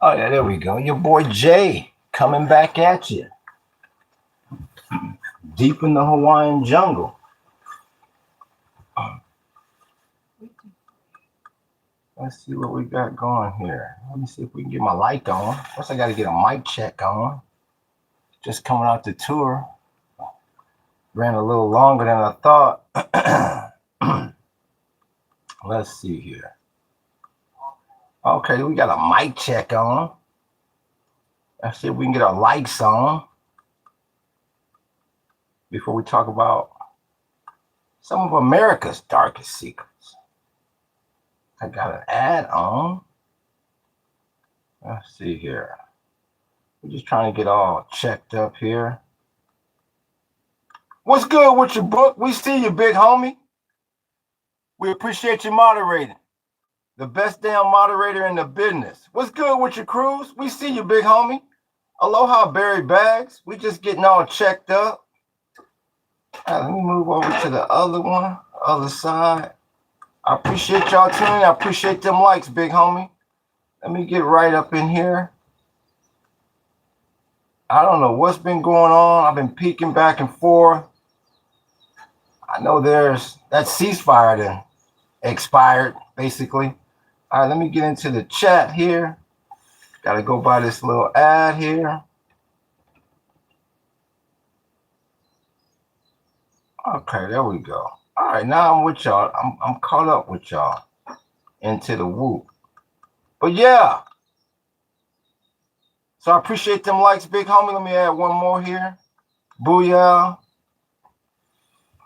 Oh, yeah, there we go. Your boy Jay coming back at you. Deep in the Hawaiian jungle. Let's see what we got going here. Let me see if we can get my light on. First, I got to get a mic check on. Just coming out the tour. Ran a little longer than I thought. Let's see here. Okay, we got a mic check on. Let's see if we can get our lights on before we talk about some of America's darkest secrets. I got an ad on. Let's see here. We're just trying to get all checked up here. What's good with your book? We see you, big homie. We appreciate you moderating. The best damn moderator in the business. What's good with your cruise? We see you, big homie. Aloha, Barry Bags. We just getting all checked up. All right, let me move over to the other one, other side. I appreciate y'all tuning in. I appreciate them likes, big homie. Let me get right up in here. I don't know what's been going on. I've been peeking back and forth. I know there's that ceasefire then expired, basically. All right, let me get into the chat here. Got to go by this little ad here. Okay, there we go. All right, now I'm with y'all. I'm caught up with y'all into the whoop. But yeah. So I appreciate them likes, big homie. Let me add one more here. Booyah.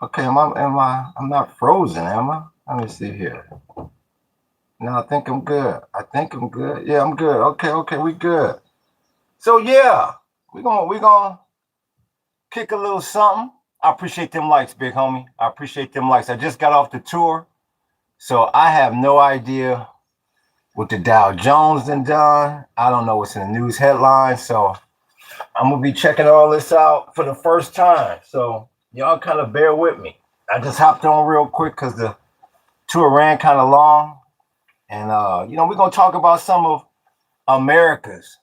Okay, I'm not frozen, am I? Let me see here. No, I think I'm good. Yeah, I'm good. Okay, we good. So yeah, we gonna kick a little something. I appreciate them likes, big homie. I appreciate them likes. I just got off the tour, so I have no idea what the Dow Jones done. I don't know what's in the news headlines, so I'm gonna be checking all this out for the first time. So y'all kind of bear with me. I just hopped on real quick because the tour ran kind of long. And, we're going to talk about some of America's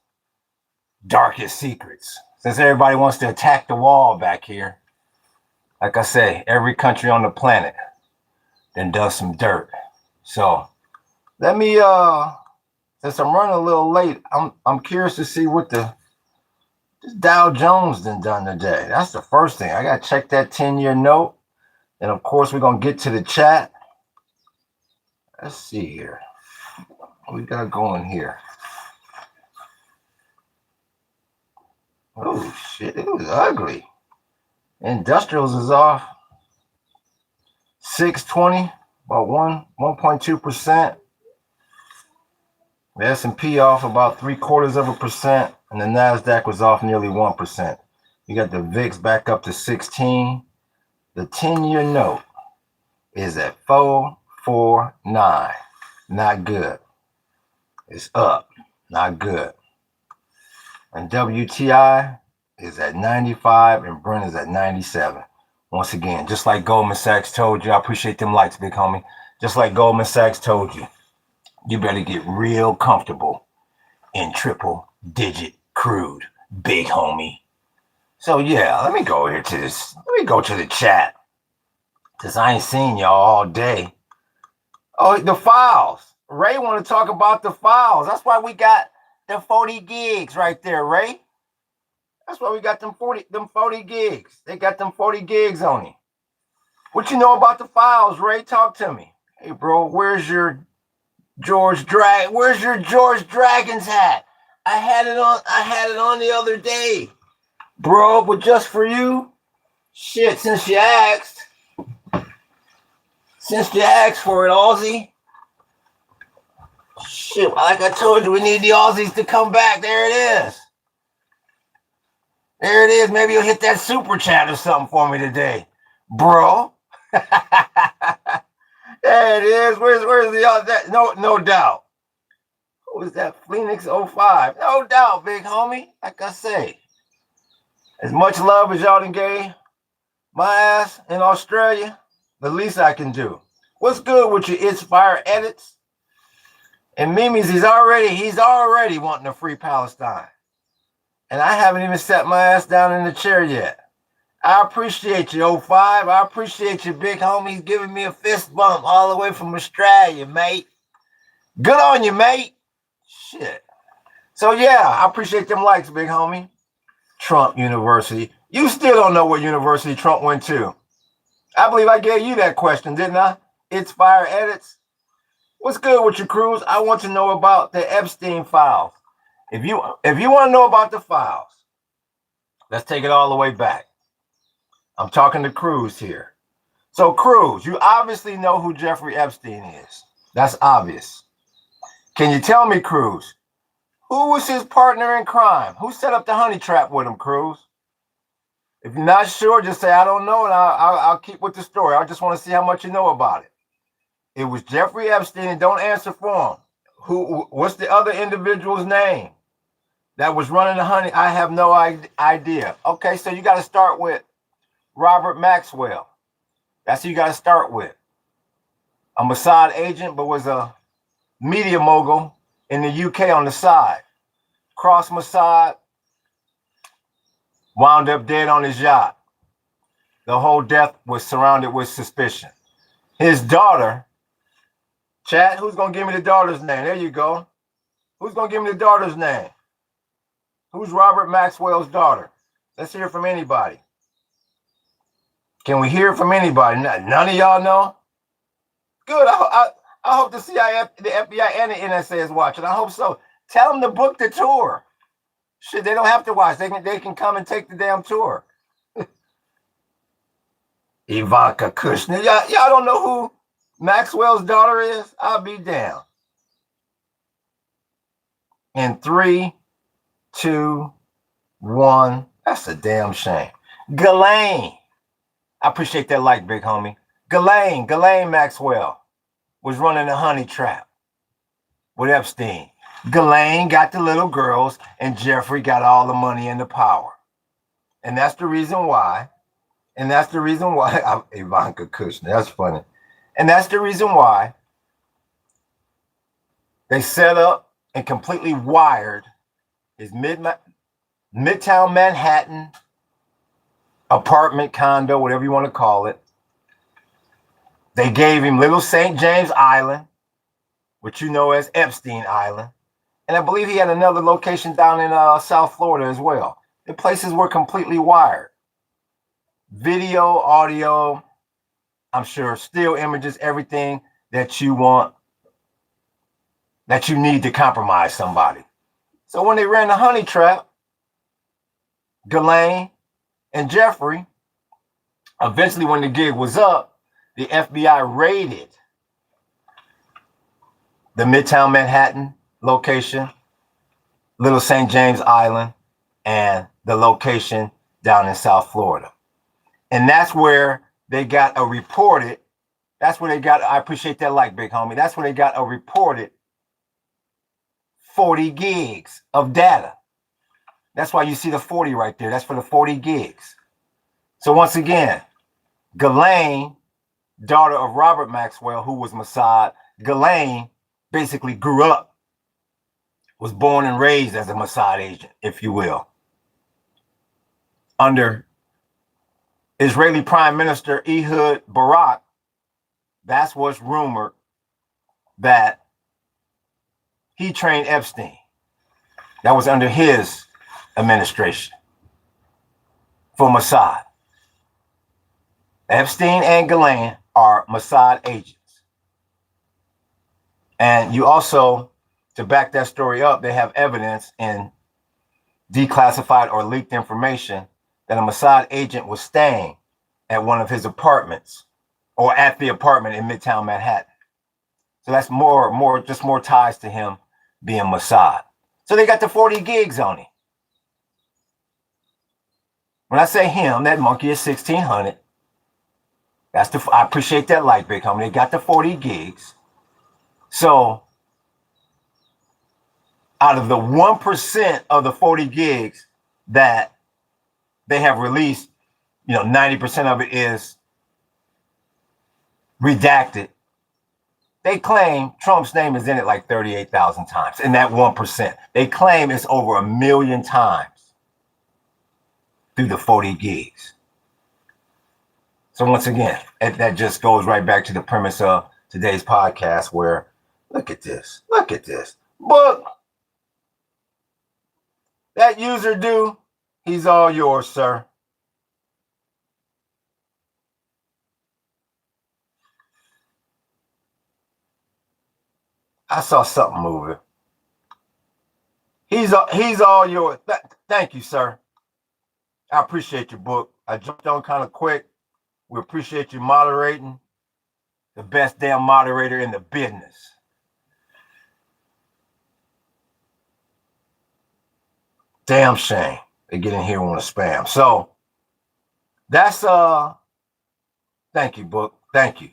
darkest secrets. Since everybody wants to attack the wall back here. Like I say, every country on the planet then does some dirt. So let me, since I'm running a little late, I'm curious to see what this Dow Jones done today. That's the first thing. I got to check that 10-year note. And, of course, we're going to get to the chat. Let's see here. We got going here. Oh shit, it was ugly. Industrials is off 620, about 1.2%. The S&P off about 0.75%, and the Nasdaq was off nearly 1%. You got the VIX back up to 16. The 10-year note is at 449. Not good. It's up, not good. And WTI is at 95 and Brent is at 97. Once again, just like Goldman Sachs told you, I appreciate them likes, big homie. Just like Goldman Sachs told you, you better get real comfortable in triple digit crude, big homie. So yeah, let me go here to this. Let me go to the chat. Because I ain't seen y'all all day. Oh, the files. Ray want to talk about the files. That's why we got the 40 gigs right there, Ray. That's why we got them 40 gigs. They got them 40 gigs on it. What you know about the files, Ray? Talk to me. Hey, bro, where's your George Dragon's hat? I had it on the other day. Bro, but just for you? Shit, since you asked for it, Aussie. Shit, like I told you, we need the Aussies to come back. There it is. There it is. Maybe you'll hit that super chat or something for me today, bro. There it is. Where's the that? No doubt. Who is that? Phoenix 05. No doubt, big homie. Like I say, as much love as y'all done gave my ass in Australia, the least I can do. What's good with your Inspire edits? And Mimi's, he's already wanting to free Palestine. And I haven't even sat my ass down in the chair yet. I appreciate you, 05. I appreciate you, big homie. He's giving me a fist bump all the way from Australia, mate. Good on you, mate. Shit. So, yeah, I appreciate them likes, big homie. Trump University. You still don't know what university Trump went to. I believe I gave you that question, didn't I? It's Fire Edits. What's good with you, Cruz? I want to know about the Epstein files. If you want to know about the files, let's take it all the way back. I'm talking to Cruz here. So, Cruz, you obviously know who Jeffrey Epstein is. That's obvious. Can you tell me, Cruz, who was his partner in crime? Who set up the honey trap with him, Cruz? If you're not sure, just say, I don't know, and I'll keep with the story. I just want to see how much you know about it. It was Jeffrey Epstein, and don't answer for him. What's the other individual's name that was running the honey? I have no idea. Okay, so you got to start with Robert Maxwell. That's who you got to start with. A Mossad agent, but was a media mogul in the UK on the side. Cross Mossad, wound up dead on his yacht. The whole death was surrounded with suspicion. His daughter, chat, who's going to give me the daughter's name? There you go. Who's going to give me the daughter's name? Who's Robert Maxwell's daughter? Let's hear from anybody. Can we hear from anybody? None of y'all know? Good. I hope the CIA, the FBI, and the NSA is watching. I hope so. Tell them to book the tour. Shit, they don't have to watch. They can come and take the damn tour. Ivanka Kushner. Y'all don't know who Maxwell's daughter is? I'll be damned. In 3, 2, 1. That's a damn shame. Ghislaine. I appreciate that like, big homie. Ghislaine Maxwell was running a honey trap with Epstein. Ghislaine got the little girls, and Jeffrey got all the money and the power. And that's the reason why. Ivanka Kushner, that's funny. And that's the reason why they set up and completely wired his Midtown Manhattan apartment, condo, whatever you want to call it. They gave him Little St. James Island, which you know as Epstein Island. And I believe he had another location down in South Florida as well. The places were completely wired. Video, audio, I'm sure still images, everything that you want, that you need to compromise somebody. So when they ran the honey trap, Ghislaine and Jeffrey, eventually when the gig was up, the FBI raided the Midtown Manhattan location, Little St. James Island, and the location down in South Florida. And that's where they got a reported, I appreciate that like, big homie. That's where they got a reported 40 gigs of data. That's why you see the 40 right there. That's for the 40 gigs. So once again, Ghislaine, daughter of Robert Maxwell, who was Mossad, Ghislaine basically grew up, was born and raised as a Mossad agent, if you will, under Israeli Prime Minister Ehud Barak. That's what's rumored, that he trained Epstein. That was under his administration for Mossad. Epstein and Ghislaine are Mossad agents. And you also, to back that story up, they have evidence in declassified or leaked information that a Mossad agent was staying at one of his apartments, or at the apartment in Midtown Manhattan. So that's more ties to him being Mossad. So they got the 40 gigs on him. When I say him, that monkey is 1600. I appreciate that like, big homie. They got the 40 gigs. So out of the 1% of the 40 gigs that they have released, 90% of it is redacted. They claim Trump's name is in it like 38,000 times in that 1%. They claim it's over 1 million times through the 40 gigs. So once again, that just goes right back to the premise of today's podcast where, look at this. Book. That user do, he's all yours, sir. I saw something moving. He's all yours. Thank you, sir. I appreciate your book. I jumped on kind of quick. We appreciate you moderating. The best damn moderator in the business. Damn shame they get in here and want to spam. So that's thank you, book. Thank you.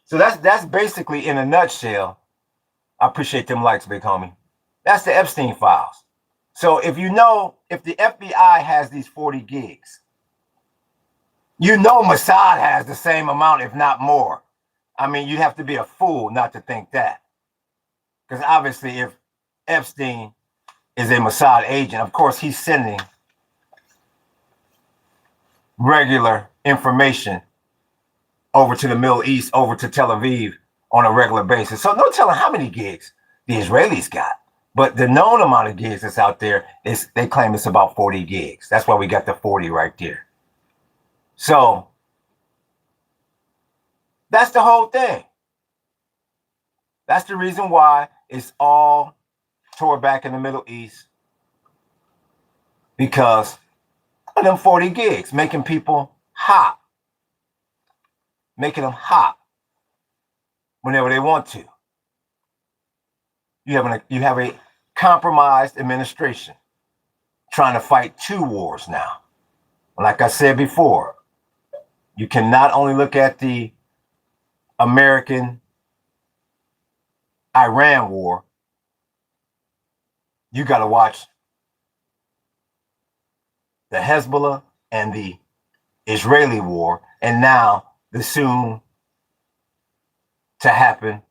So that's basically in a nutshell. I appreciate them likes, big homie. That's the Epstein files. So if the FBI has these 40 gigs, Mossad has the same amount, if not more. I mean, you'd have to be a fool not to think that. Because obviously, if Epstein is a Mossad agent, of course, he's sending regular information over to the Middle East, over to Tel Aviv on a regular basis. So no telling how many gigs the Israelis got. But the known amount of gigs that's out there is, they claim it's about 40 gigs. That's why we got the 40 right there. So that's the whole thing. That's the reason why it's all tore back in the Middle East, because of them 40 gigs, making people hot, making them hot whenever they want to. You have a compromised administration trying to fight two wars now. Like I said before, you can not only look at the American-Iran war, you got to watch the Hezbollah and the Israeli war, and now the soon to happen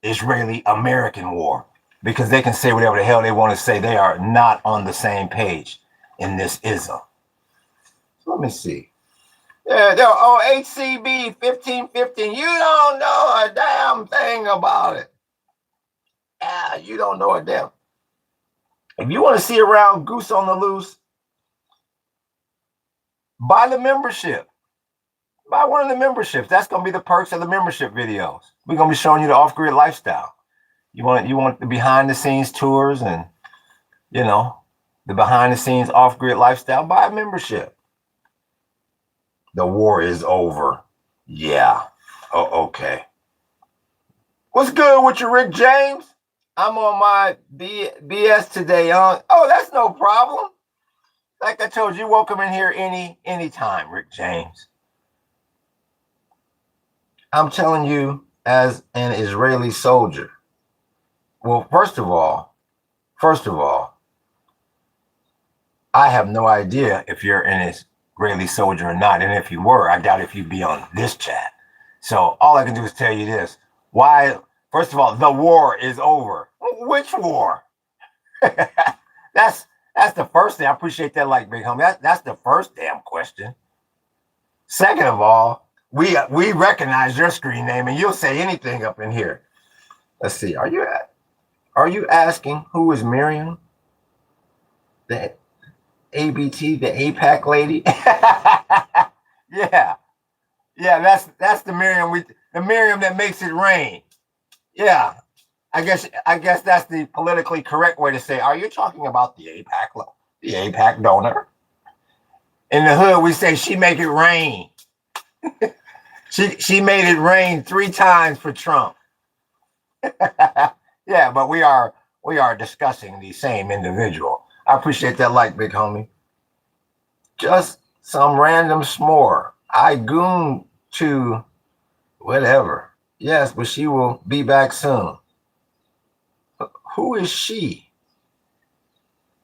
Israeli-American war, because they can say whatever the hell they want to say. They are not on the same page in this ism. So let me see. HCB 1515. You don't know a damn thing about it. Yeah, you don't know a damn. If you want to see around Goose on the Loose, buy the membership. Buy one of the memberships. That's going to be the perks of the membership videos. We're going to be showing you the off-grid lifestyle. You want the behind-the-scenes tours and, the behind-the-scenes off-grid lifestyle. Buy a membership. The war is over. Yeah. Oh, okay. What's good with you, Rick James? I'm on my BS today, huh? Oh, that's no problem. Like I told you, welcome in here anytime, Rick James. I'm telling you, as an Israeli soldier. Well, first of all, I have no idea if you're an Israeli soldier or not. And if you were, I doubt if you'd be on this chat. So all I can do is tell you this. Why? First of all, the war is over. Which war? That's the first thing. I appreciate that, like, big homie. That's the first damn question. Second of all, we recognize your screen name, and you'll say anything up in here. Let's see. Are you asking who is Miriam? The ABT, the APAC lady? Yeah, that's the Miriam. The Miriam that makes it rain. Yeah, I guess that's the politically correct way to say. Are you talking about the APAC donor? In the hood, we say she make it rain. She made it rain 3 times for Trump. Yeah, but we are discussing the same individual. I appreciate that, like, big homie. Just some random s'more. I goon to whatever. Yes, but she will be back soon. Who is she?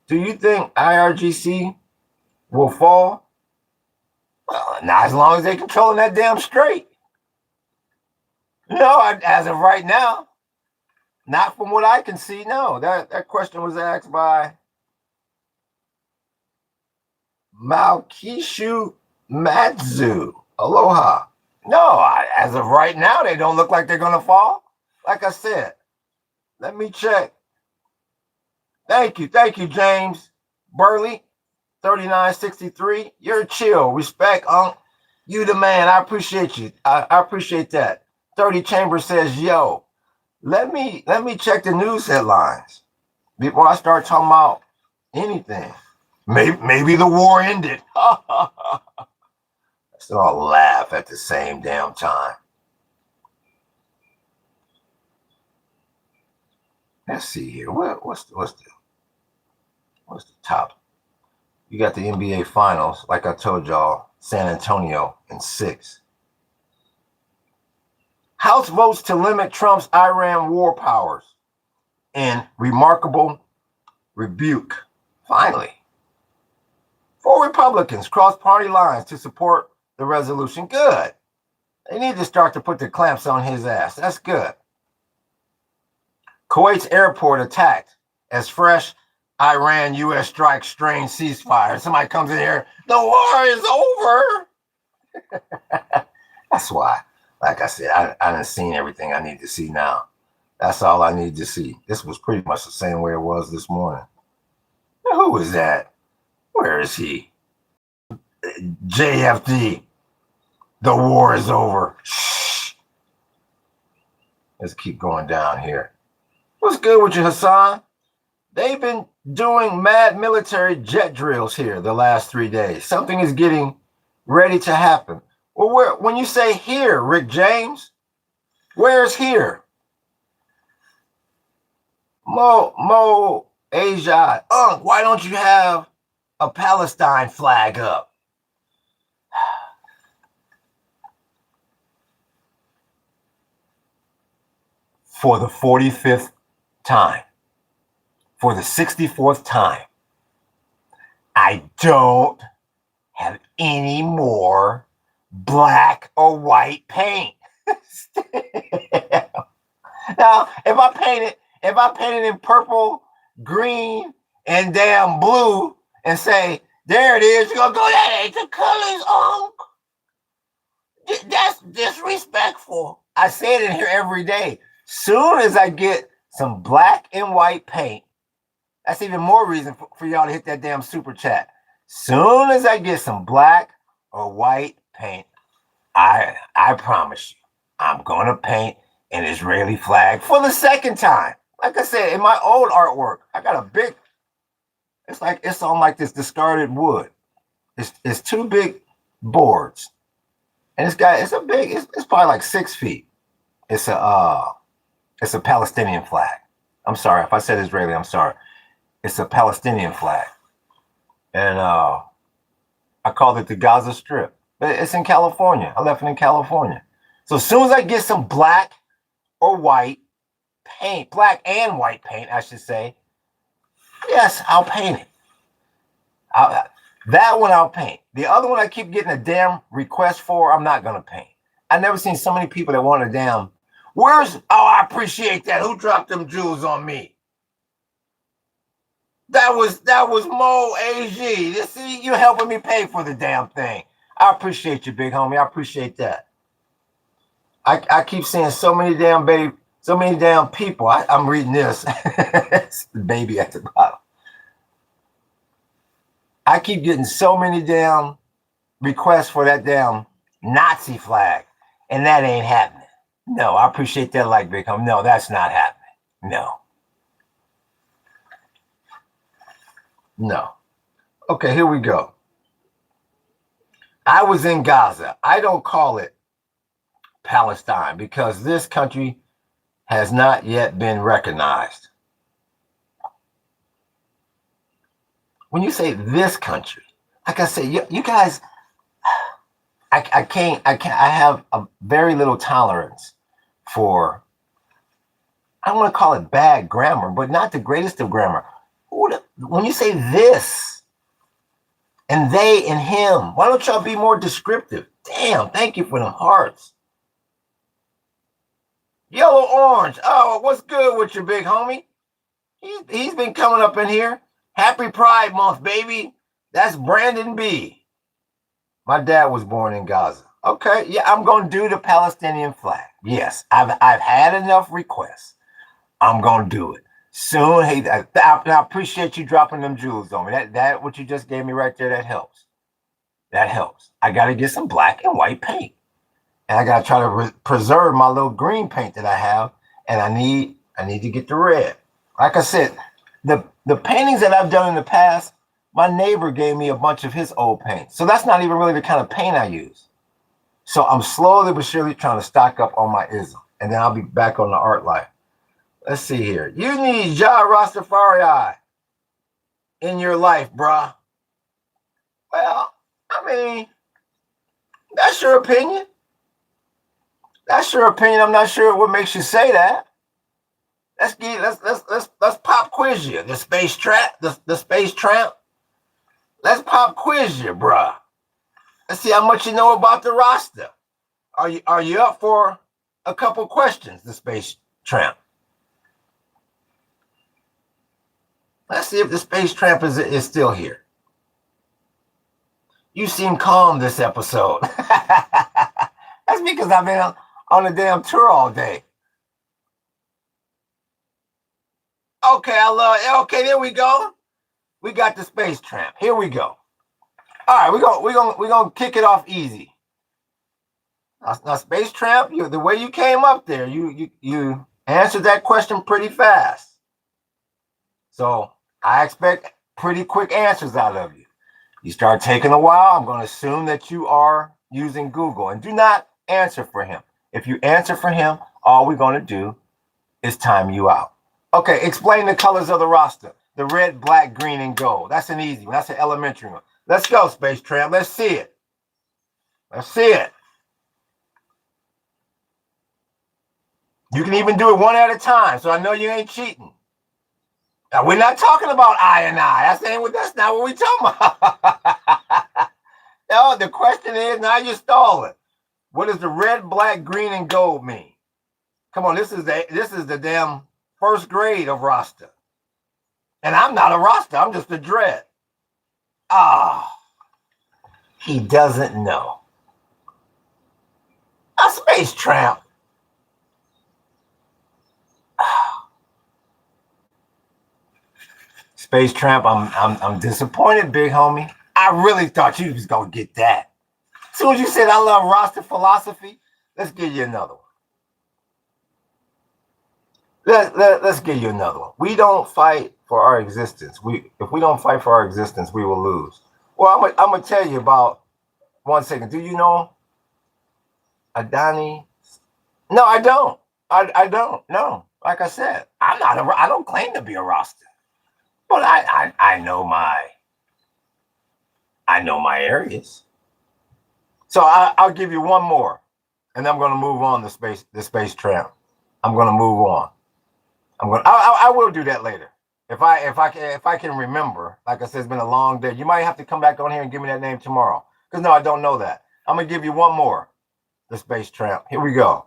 Do you think IRGC will fall? Well, not as long as they're controlling that damn strait. No, as of right now, not from what I can see. No, that question was asked by Malkishu Matsu. Aloha. No, as of right now, they don't look like they're going to fall. Like I said, let me check. Thank you, James Burley, 3963. You're chill. Respect, you the man. I appreciate you. I appreciate that. 30 Chambers says, yo, let me check the news headlines before I start talking about anything. Maybe the war ended. Let's all laugh at the same damn time. Let's see here. What's the top? You got the NBA Finals, like I told y'all, San Antonio in 6. House votes to limit Trump's Iran war powers in remarkable rebuke. Finally, 4 Republicans crossed party lines to support the resolution. Good. They need to start to put the clamps on his ass. That's good. Kuwait's airport attacked as fresh Iran-U.S. strike strained ceasefire. Somebody comes in here, the war is over. That's why, like I said, I done seen everything I need to see now. That's all I need to see. This was pretty much the same way it was this morning. Now, who is that? Where is he? JFD. The war is over. Shh. Let's keep going down here. What's good with you, Hassan? They've been doing mad military jet drills here the last 3 days. Something is getting ready to happen. Well, when you say here, Rick James, where's here? Mo Asia, why don't you have a Palestine flag up? For the 45th time, for the 64th time, I don't have any more black or white paint. Now, if I paint it in purple, green, and damn blue, and say, there it is, you're gonna go, that ain't the colors, That's disrespectful. I say it in here every day. Soon as I get some black and white paint, that's even more reason for y'all to hit that damn super chat. Soon as I get some black or white paint, I promise you, I'm gonna paint an Israeli flag for the second time. Like I said, in my old artwork, I got a big, it's on like this discarded wood. It's 2 big boards. And it's probably like 6 feet. It's a Palestinian flag. I'm sorry if I said Israeli. I'm sorry. It's a Palestinian flag, and I called it the Gaza Strip. But it's in California. I left it in California. So as soon as I get some black or white paint, black and white paint, I should say, yes, I'll paint it. That one I'll paint. The other one I keep getting a damn request for, I'm not gonna paint. I've never seen so many people that want a damn. I appreciate that. Who dropped them jewels on me? That was Mo AG. See, you're helping me pay for the damn thing. I appreciate you, big homie. I appreciate that. I keep seeing so many damn people. I'm reading this. It's the baby at the bottom. I keep getting so many damn requests for that damn Nazi flag, and that ain't happening. No, I appreciate that, like big homie. No, that's not happening. No. Okay, here we go. I was in Gaza. I don't call it Palestine because this country has not yet been recognized. When you say this country, like I said, you guys, I have a very little tolerance for, I don't want to call it bad grammar, but not the greatest of grammar. When you say this and they and him, why don't y'all be more descriptive? Damn, thank you for them hearts. Yellow orange. Oh, what's good with you, big homie? He's been coming up in here. Happy Pride Month, baby. That's Brandon B. My dad was born in Gaza. Okay, yeah, I'm gonna do the Palestinian flag. Yes, I've had enough requests. I'm gonna do it soon. Hey, I appreciate you dropping them jewels on me. That what you just gave me right there. That helps. That helps. I gotta get some black and white paint, and I gotta try to preserve my little green paint that I have. And I need to get the red. Like I said, the paintings that I've done in the past, my neighbor gave me a bunch of his old paint, so that's not even really the kind of paint I use. So I'm slowly but surely trying to stock up on my ism, and then I'll be back on the art life. Let's see here. You need Jah Rastafari in your life, bruh. Well, I mean, that's your opinion. That's your opinion. I'm not sure what makes you say that. Let's pop quiz you. The space trap, the space tramp. Let's pop quiz you, bruh. Let's see how much you know about the roster. Are you up for a couple questions, the space tramp? Let's see if the space tramp is still here. You seem calm this episode. That's because I've been on a damn tour all day. Okay, I love it. Okay, there we go. We got the space tramp. Here we go. All right, we're gonna kick it off easy. Now, space tramp, the way you came up there, you answered that question pretty fast. So I expect pretty quick answers out of you. You start taking a while, I'm going to assume that you are using Google, and do not answer for him. If you answer for him, all we're going to do is time you out. Okay, explain the colors of the roster. The red, black, green, and gold. That's an easy one. That's an elementary one. Let's go, Space Tramp. Let's see it. Let's see it. You can even do it one at a time, so I know you ain't cheating. Now, we're not talking about I and I. That's not what we're talking about. No, the question is, now you're stalling. What does the red, black, green, and gold mean? Come on, this is the damn first grade of roster. And I'm not a roster, I'm just a dread. Ah, he doesn't know. A space tramp. Space tramp, I'm disappointed, big homie. I really thought you was gonna get that. As soon as you said I love roster philosophy, let's give you another one. Let's give you another one. We don't fight for our existence. If we don't fight for our existence, we will lose. Well, I'm gonna tell you about 1 second. Do you know Adani? No, I don't. I don't. No. Like I said, I don't claim to be a roster, but I know my areas. So I'll give you one more, and I'm gonna move on the space tramp. I'm gonna move on. I will do that later. If I can remember, like I said, it's been a long day. You might have to come back on here and give me that name tomorrow. Because no, I don't know that. I'm gonna give you one more. The space tramp. Here we go.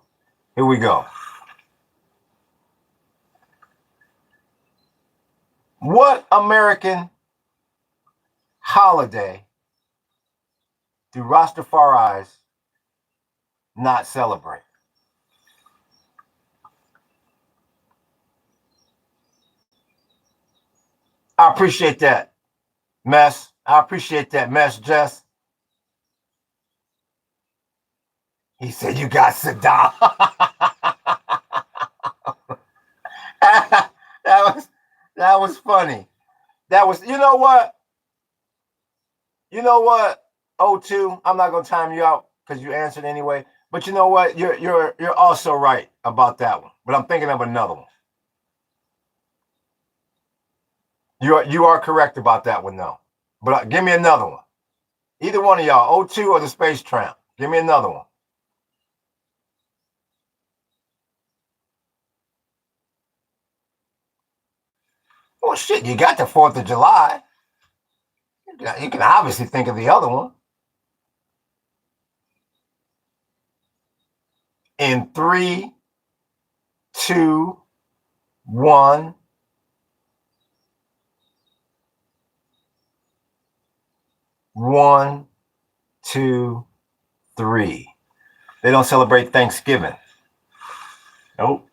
Here we go. What American holiday do Rastafaris not celebrate? I appreciate that, Mess. I appreciate that, Mess, Jess. He said you got Saddam. that was funny. That was, you know what? You know what? O2, I'm not gonna time you out because you answered anyway. But you know what? You're also right about that one. But I'm thinking of another one. You are correct about that one, though. But give me another one. Either one of y'all, O2 or the Space Tramp. Give me another one. Well, shit, you got the 4th of July. You can obviously think of the other one. In 3, 2, 1. One, 2, 3. They don't celebrate Thanksgiving. Nope.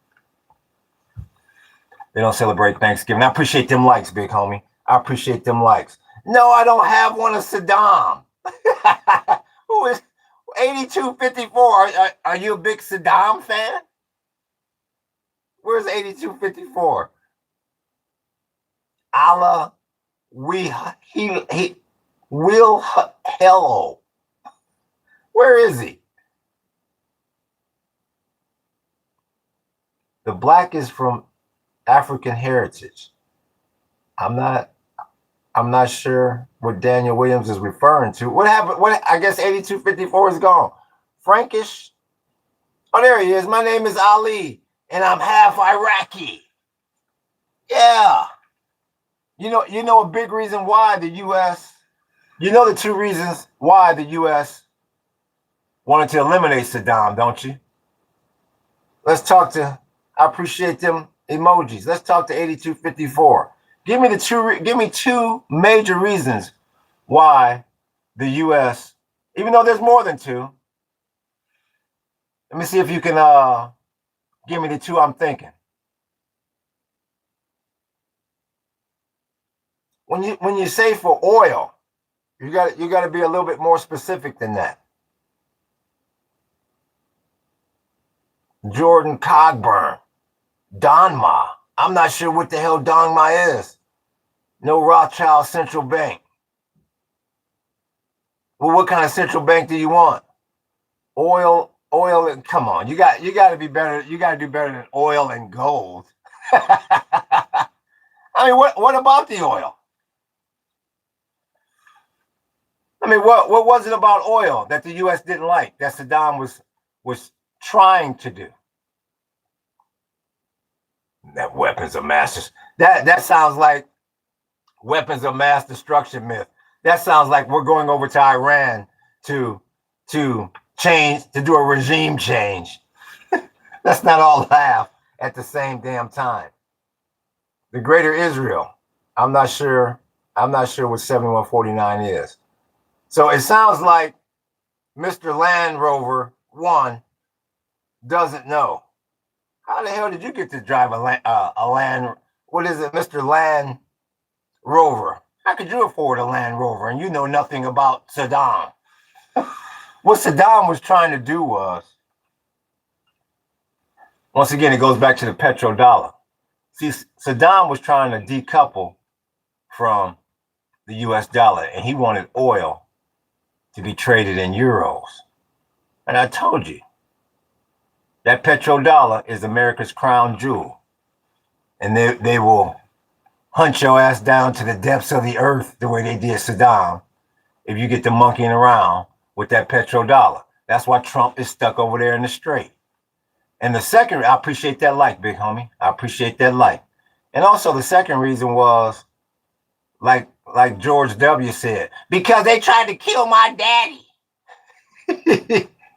They don't celebrate Thanksgiving. I appreciate them likes, big homie. I appreciate them likes. No, I don't have one of Saddam. Who is 8254? Are you a big Saddam fan? Where's 8254? Allah, he will hello. Where is he? The black is from African heritage. I'm not sure what Daniel Williams is referring to. What happened? What, I guess 8254 is gone. Frankish. Oh, there he is. My name is Ali, and I'm half Iraqi. Yeah. You know a big reason why the U.S. You know the two reasons why the U.S. wanted to eliminate Saddam, don't you? Let's talk to. I appreciate them emojis. Let's talk to 8254. Give me two major reasons why the U.S. Even though there's more than two. Let me see if you can give me the two I'm thinking. When you say for oil, you got to be a little bit more specific than that. Jordan Cogburn, Donma. I'm not sure what the hell Donma is. No Rothschild Central Bank. Well, what kind of central bank do you want? Oil. Come on, you got to be better. You got to do better than oil and gold. I mean, what about the oil? I mean, what was it about oil that the U.S. didn't like, that Saddam was trying to do? That weapons of mass. That sounds like weapons of mass destruction myth. That sounds like we're going over to Iran to change, to do a regime change. Let's not all laugh at the same damn time. The Greater Israel. I'm not sure what 7149 is. So it sounds like Mr. Land Rover 1 doesn't know. How the hell did you get to drive a Land? What is it, Mr. Land Rover? How could you afford a Land Rover and you know nothing about Saddam? What Saddam was trying to do was, once again, it goes back to the petrodollar. See, Saddam was trying to decouple from the US dollar, and he wanted oil to be traded in euros. And I told you, that petrodollar is America's crown jewel. And they will hunt your ass down to the depths of the earth the way they did Saddam if you get to monkeying around with that petrodollar. That's why Trump is stuck over there in the strait. And the second, I appreciate that like, big homie. I appreciate that like. And also the second reason was, like George W. said, because they tried to kill my daddy.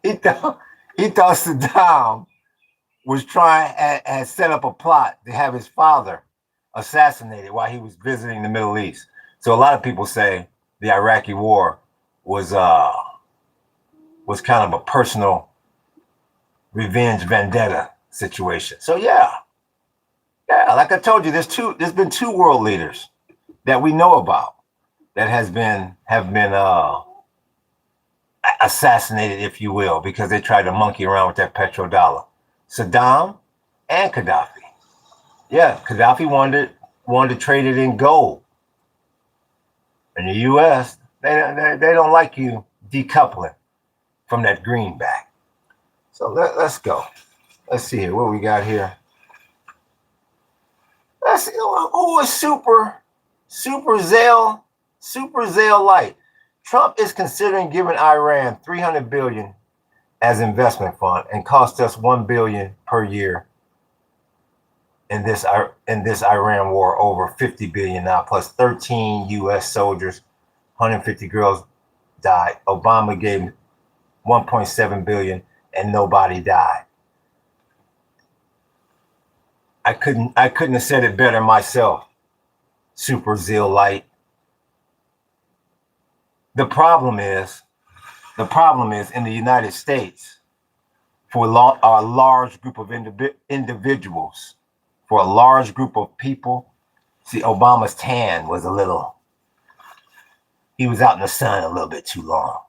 he thought Saddam was had set up a plot to have his father assassinated while he was visiting the Middle East. So a lot of people say the Iraqi war was kind of a personal revenge vendetta situation. So yeah, like I told you, there's been two world leaders that we know about that have been assassinated, if you will, because they tried to monkey around with that petrodollar. Saddam and Gaddafi. Yeah, Gaddafi wanted to trade it in gold. In the U.S., they don't like you decoupling from that greenback. So let's go. Let's see here. What we got here? Let's see. Who is Super Zale Light? Trump is considering giving Iran $300 billion as investment fund and cost us $1 billion per year in this Iran war, over $50 billion now, plus 13 U.S. soldiers, 150 girls died. Obama gave $1.7 billion and nobody died. I couldn't have said it better myself. Super Zeal Light. The problem is in the United States, for a large group of individuals, for a large group of people. See, Obama's tan was he was out in the sun a little bit too long.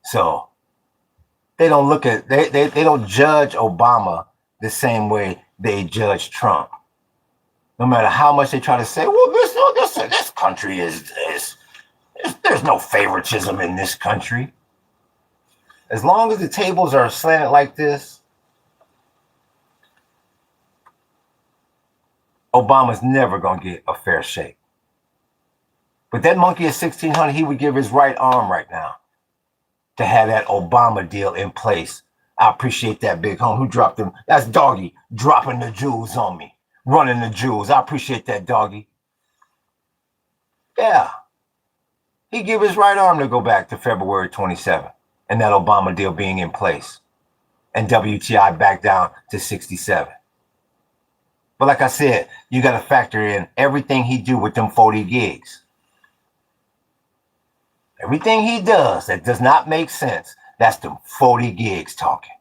So they don't look at, they don't judge Obama the same way they judge Trump. No matter how much they try to say, well, this country there's no favoritism in this country. As long as the tables are slanted like this, Obama's never going to get a fair shake. But that monkey at 1600, he would give his right arm right now to have that Obama deal in place. I appreciate that, Big Home. Who dropped them? That's Doggy dropping the jewels on me, running the jewels. I appreciate that, Doggy. Yeah. He gave his right arm to go back to February 27th and that Obama deal being in place and WTI back down to 67. But like I said, you got to factor in everything he do with them 40 gigs. Everything he does that does not make sense, that's them 40 gigs talking.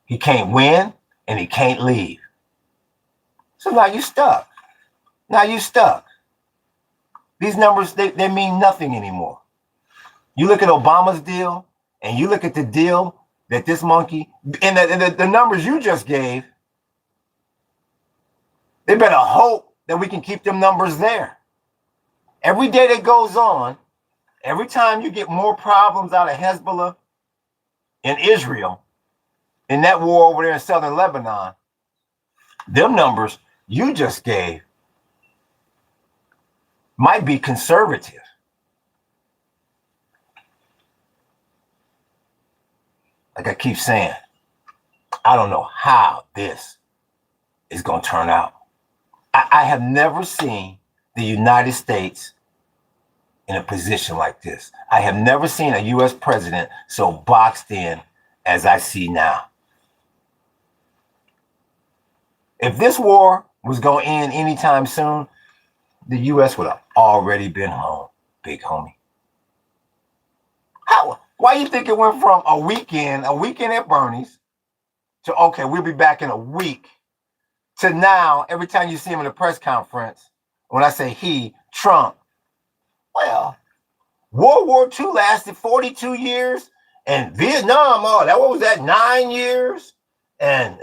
He can't win and he can't leave. So now you stuck. These numbers, they mean nothing anymore. You look at Obama's deal and you look at the deal that this monkey, and the numbers you just gave, they better hope that we can keep them numbers there. Every day that goes on, every time you get more problems out of Hezbollah in Israel, in that war over there in southern Lebanon, them numbers you just gave might be conservative. Like I keep saying, I don't know how this is going to turn out. I have never seen the United States in a position like this. I have never seen a U.S. president so boxed in as I see now. If this war was going to end anytime soon, the U.S. would have already been home, big homie. Why you think it went from a weekend at Bernie's, to, okay, we'll be back in a week, to now, every time you see him in a press conference, when I say he, Trump, well, World War II lasted 42 years, and Vietnam, what was that, 9 years? And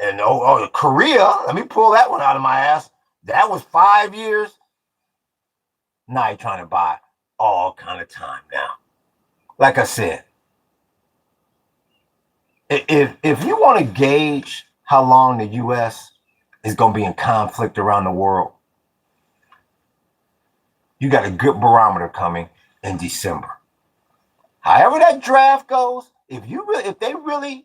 Korea, let me pull that one out of my ass, that was 5 years. Now you're trying to buy all kind of time now. Like I said, if you want to gauge how long the U.S. is going to be in conflict around the world, you got a good barometer coming in December. However that draft goes, if they really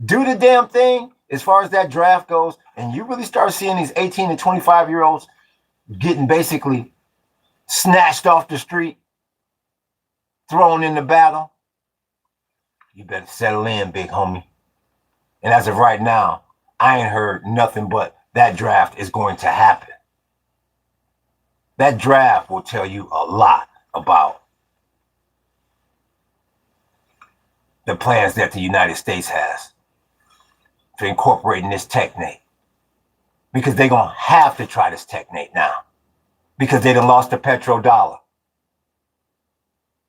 do the damn thing as far as that draft goes, and you really start seeing these 18 to 25-year-olds getting basically snatched off the street, thrown in the battle, you better settle in, big homie. And as of right now, I ain't heard nothing but that draft is going to happen. That draft will tell you a lot about the plans that the United States has for incorporating this technate. Because they're going to have to try this technate now. Because they done lost the petrodollar.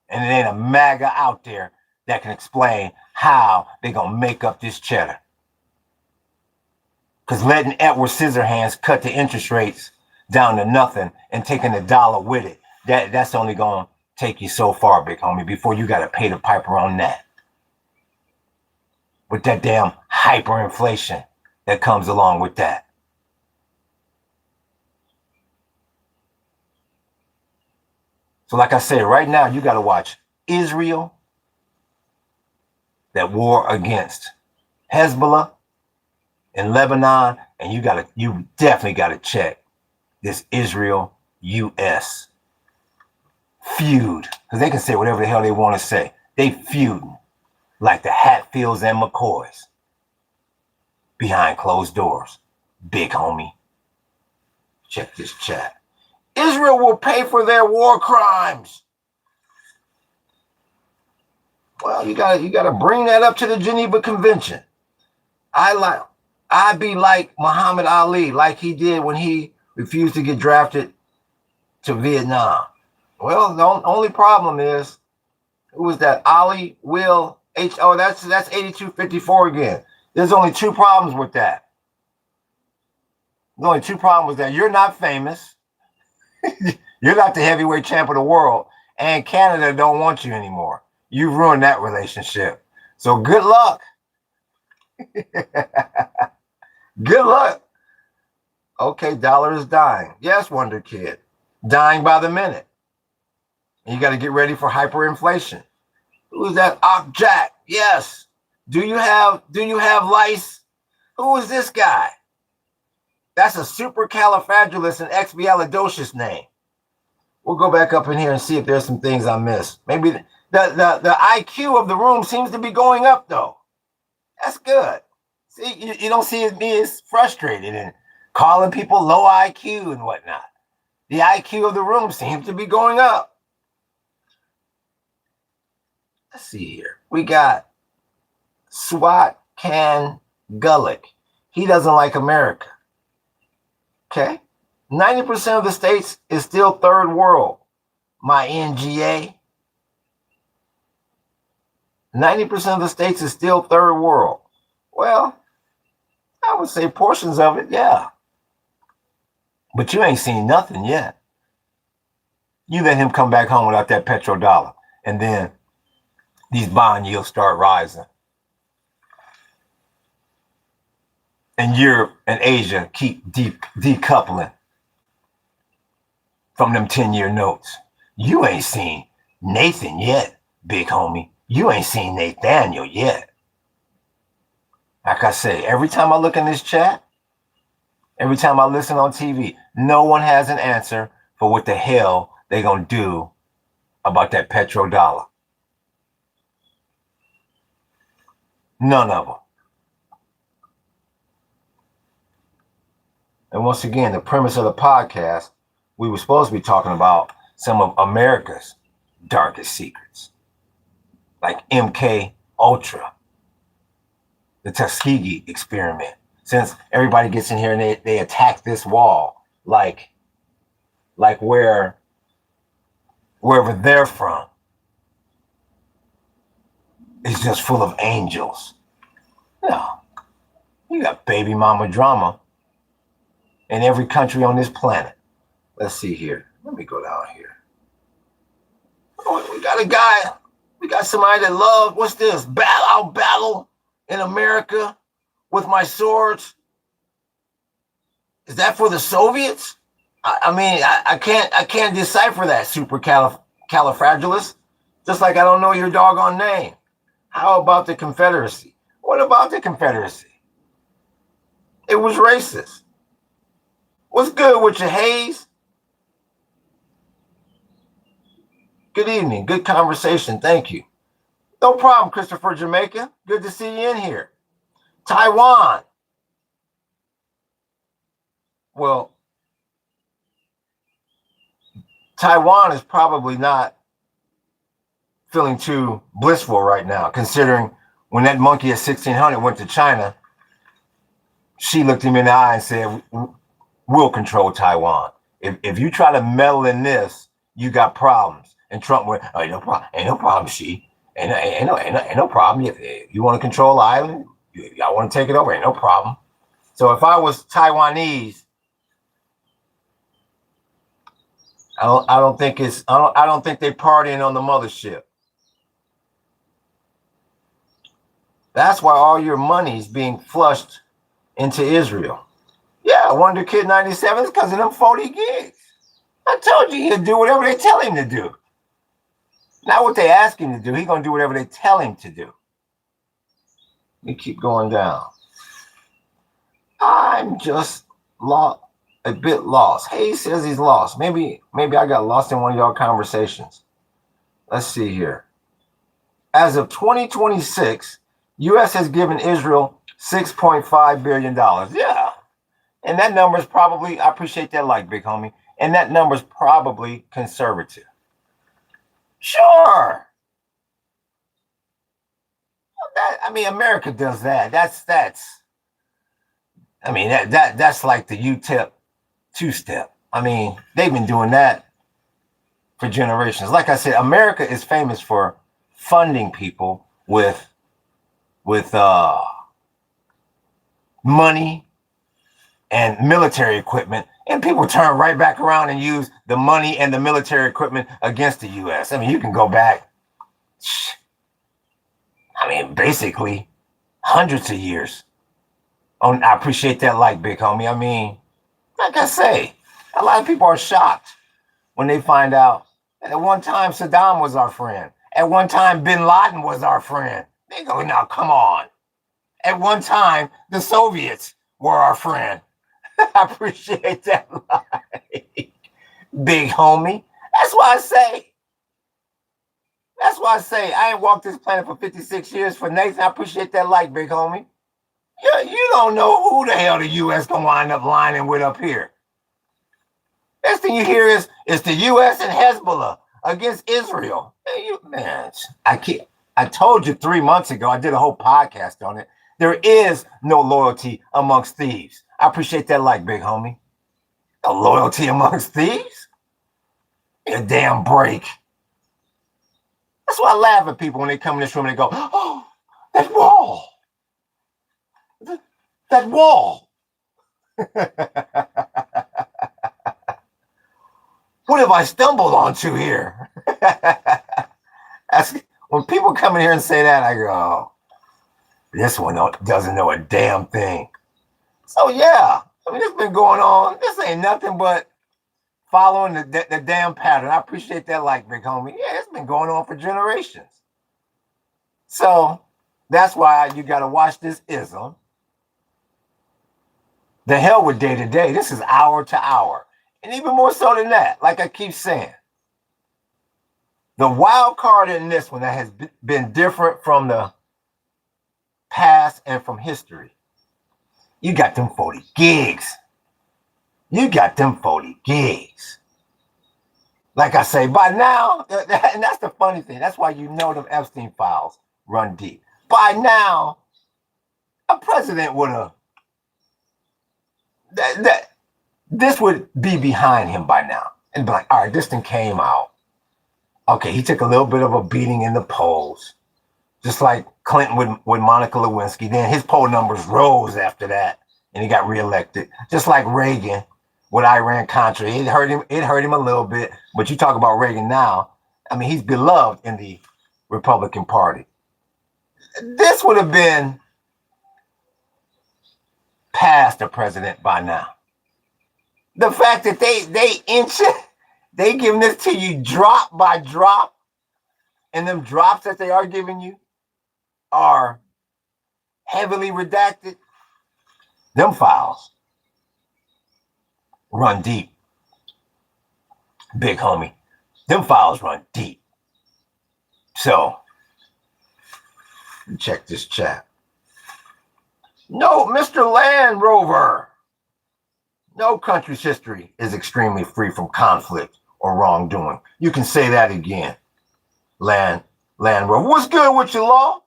And it ain't a MAGA out there that can explain how they're going to make up this cheddar. Because letting Edward Scissorhands cut the interest rates down to nothing and taking the dollar with it, that's only going to take you so far, big homie, before you got to pay the piper on that. With that damn hyperinflation that comes along with that. So like I said, right now you got to watch Israel, that war against Hezbollah in Lebanon, and you definitely got to check this Israel-U.S. feud, because they can say whatever the hell they want to say. They feuding like the Hatfields and McCoys behind closed doors. big homie. Check this chat. Israel will pay for their war crimes. Well, you gotta bring that up to the Geneva Convention. I'd be like Muhammad Ali, like he did when he refused to get drafted to Vietnam. Well, the only problem is, who was that? Ali Will H. Oh, that's 8254 again. There's only two problems with that. The only two problems with that. You're not famous. You're not the heavyweight champ of the world. And Canada don't want you anymore. You've ruined that relationship. So good luck. Good luck. Okay, dollar is dying. Yes, Wonder Kid. Dying by the minute. And you got to get ready for hyperinflation. Who's that? Jack. Yes. Do you have lice? Who is this guy? That's a supercalifragilisticexpialidocious name. We'll go back up in here and see if there's some things I missed. Maybe the IQ of the room seems to be going up, though. That's good. See, you don't see me as frustrated and calling people low IQ and whatnot. The IQ of the room seems to be going up. Let's see here. We got Swat Can Gulick. He doesn't like America. Okay. 90% of the states is still third world. My NGA. 90% of the states is still third world. Well, I would say portions of it, yeah. But you ain't seen nothing yet. You let him come back home without that petrodollar, and then these bond yields start rising. And Europe and Asia keep decoupling from them 10-year notes. You ain't seen Nathan yet, big homie. You ain't seen Nathaniel yet. Like I say, every time I look in this chat, every time I listen on TV, no one has an answer for what the hell they gonna do about that petrodollar. None of them. And once again, the premise of the podcast, we were supposed to be talking about some of America's darkest secrets, like MK Ultra, the Tuskegee experiment. Since everybody gets in here and they attack this wall, like wherever they're from, it's just full of angels. No, you got baby mama drama in every country on this planet. Let's see here. Let me go down here. Oh, we got a guy. We got somebody that loves, what's this? I'll battle in America with my swords. Is that for the Soviets? I can't decipher that, supercalifragilistic. Just like I don't know your doggone name. How about the Confederacy? What about the Confederacy? It was racist. What's good with you, Hayes? Good evening. Good conversation. Thank you. No problem, Christopher Jamaica. Good to see you in here. Taiwan. Well, Taiwan is probably not feeling too blissful right now, considering when that monkey at 1600 went to China, she looked him in the eye and said, we'll control Taiwan. If you try to meddle in this, you got problems. And Trump went, oh, ain't no problem, she. Ain't no problem. You want to control the island? I want to take it over. Ain't no problem. So if I was Taiwanese, I don't think they partying on the mothership. That's why all your money's being flushed into Israel. Yeah, Wonder Kid 97 is because of them 40 gigs. I told you he'll do whatever they tell him to do. Not what they ask him to do. He's going to do whatever they tell him to do. Let me keep going down. I'm just a bit lost. Hayes says he's lost. Maybe I got lost in one of y'all conversations. Let's see here. As of 2026, U.S. has given Israel $6.5 billion. Yeah. And that number is probably, I appreciate that like, big homie. And that number is probably conservative. Sure. I mean, America does that. I mean, that's like the UTEP two-step. I mean, they've been doing that for generations. Like I said, America is famous for funding people with money and military equipment, and people turn right back around and use the money and the military equipment against the U.S. I mean, you can go back, I mean, basically hundreds of years. Oh, I appreciate that like, big homie. I mean, like I say, a lot of people are shocked when they find out that at one time Saddam was our friend. At one time Bin Laden was our friend. They go, now come on. At one time the Soviets were our friend. I appreciate that like, big homie. That's why I say I ain't walked this planet for 56 years for Nathan. I appreciate that like, big homie. You don't know who the hell the U.S. gonna wind up lining with up here. Next thing you hear is the U.S. and Hezbollah against Israel. Man, I told you 3 months ago, I did a whole podcast on it. There is no loyalty amongst thieves. I appreciate that like, big homie. No loyalty amongst thieves? A damn break. That's why I laugh at people when they come in this room and they go, oh, that wall. That wall. What have I stumbled onto here? When people come in here and say that, I go, oh, this one doesn't know a damn thing. So yeah, I mean, it's been going on. This ain't nothing but following the damn pattern. I appreciate that like, big homie. Yeah, it's been going on for generations. So that's why you got to watch this ism. The hell with day to day. This is hour to hour. And even more so than that, like I keep saying, the wild card in this one that has been different from the past and from history, you got them 40 gigs. You got them 40 gigs. Like I say, by now, and that's the funny thing. That's why you know them Epstein files run deep. By now, a president would have, this would be behind him by now. And be like, all right, this thing came out. Okay, he took a little bit of a beating in the polls. Just like Clinton with Monica Lewinsky. Then his poll numbers rose after that, and he got reelected. Just like Reagan with Iran-Contra. It hurt him a little bit, but you talk about Reagan now, I mean, he's beloved in the Republican Party. This would have been past the president by now. The fact that they giving this to you drop by drop, and them drops that they are giving you are heavily redacted. Them files run deep. Big homie. Them files run deep. So, check this chat. No, Mr. Land Rover. No country's history is extremely free from conflict or wrongdoing. You can say that again. Land Rover. What's good with you, Law?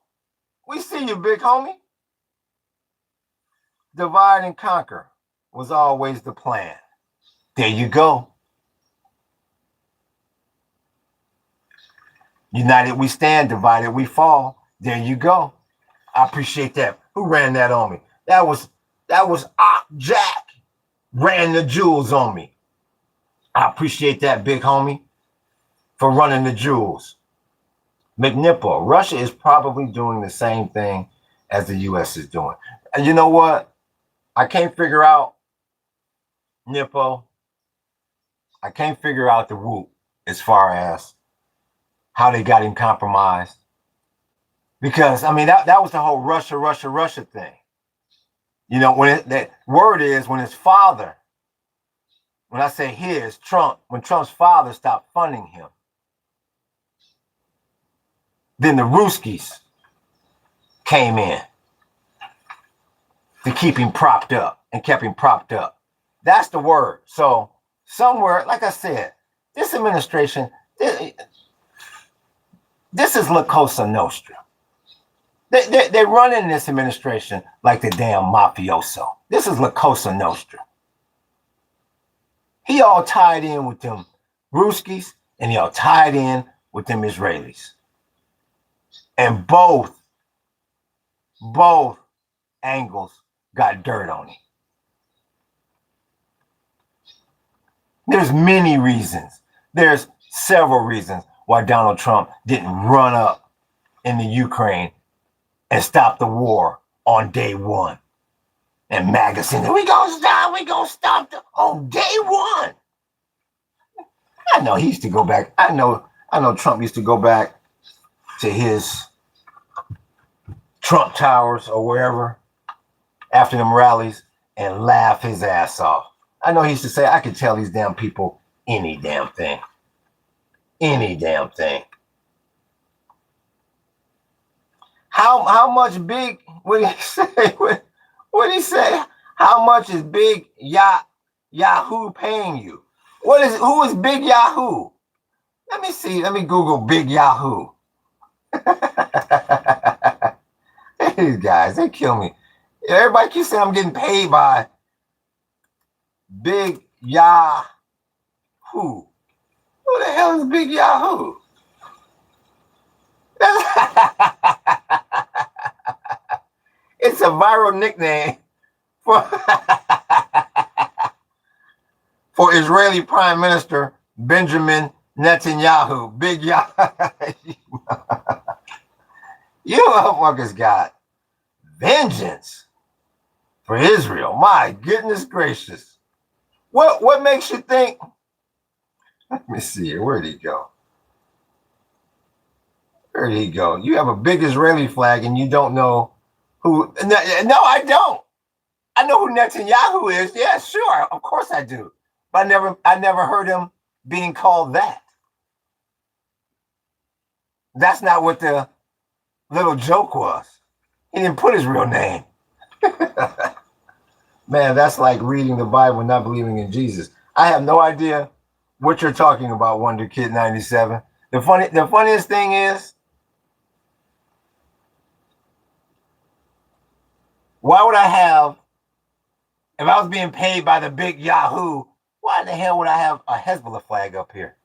We see you, big homie. Divide and conquer was always the plan. There you go. United we stand, divided we fall. There you go. I appreciate that. Who ran that on me? That was Jack ran the jewels on me. I appreciate that, big homie, for running the jewels. McNipple, Russia is probably doing the same thing as the U.S. is doing. And you know what? I can't figure out, Nippo, I can't figure out the whoop as far as how they got him compromised. Because, I mean, that was the whole Russia thing. You know, that word is when his father, when I say his, Trump, when Trump's father stopped funding him, then the Ruskies came in to keep him propped up and kept him propped up. That's the word. So somewhere, like I said, this administration, this is La Cosa Nostra. They're running this administration like the damn mafioso. This is La Cosa Nostra. He all tied in with them Ruskies, and he all tied in with them Israelis. And both angles got dirt on him. There's many reasons. There's several reasons why Donald Trump didn't run up in the Ukraine and stop the war on day one. And MAGA saying, we gonna stop on day one. I know he used to go back. I know Trump used to go back to his Trump Towers or wherever after them rallies and laugh his ass off. I know he used to say, I could tell these damn people any damn thing. Any damn thing. How much big, what did he say? What did he say? How much is Big Yahoo paying you? Who is Big Yahoo? Let me see. Let me Google Big Yahoo. These guys, they kill me. Everybody keeps saying I'm getting paid by Big Yahoo. Who the hell is Big Yahoo? It's a viral nickname for Israeli Prime Minister Benjamin Netanyahu. Big Yahoo. You motherfuckers got vengeance for Israel. My goodness gracious. What makes you think? Let me see here. Where'd he go? Where'd he go? You have a big Israeli flag and you don't know who. No, I don't. I know who Netanyahu is. Yeah, sure. Of course I do. But I never heard him being called that. That's not what the little joke was. He didn't put his real name. Man, that's like reading the Bible and not believing in Jesus. I have no idea what you're talking about, Wonder Kid 97. The funniest thing is, why would I have, if I was being paid by the Big Yahoo, why the hell would I have a Hezbollah flag up here?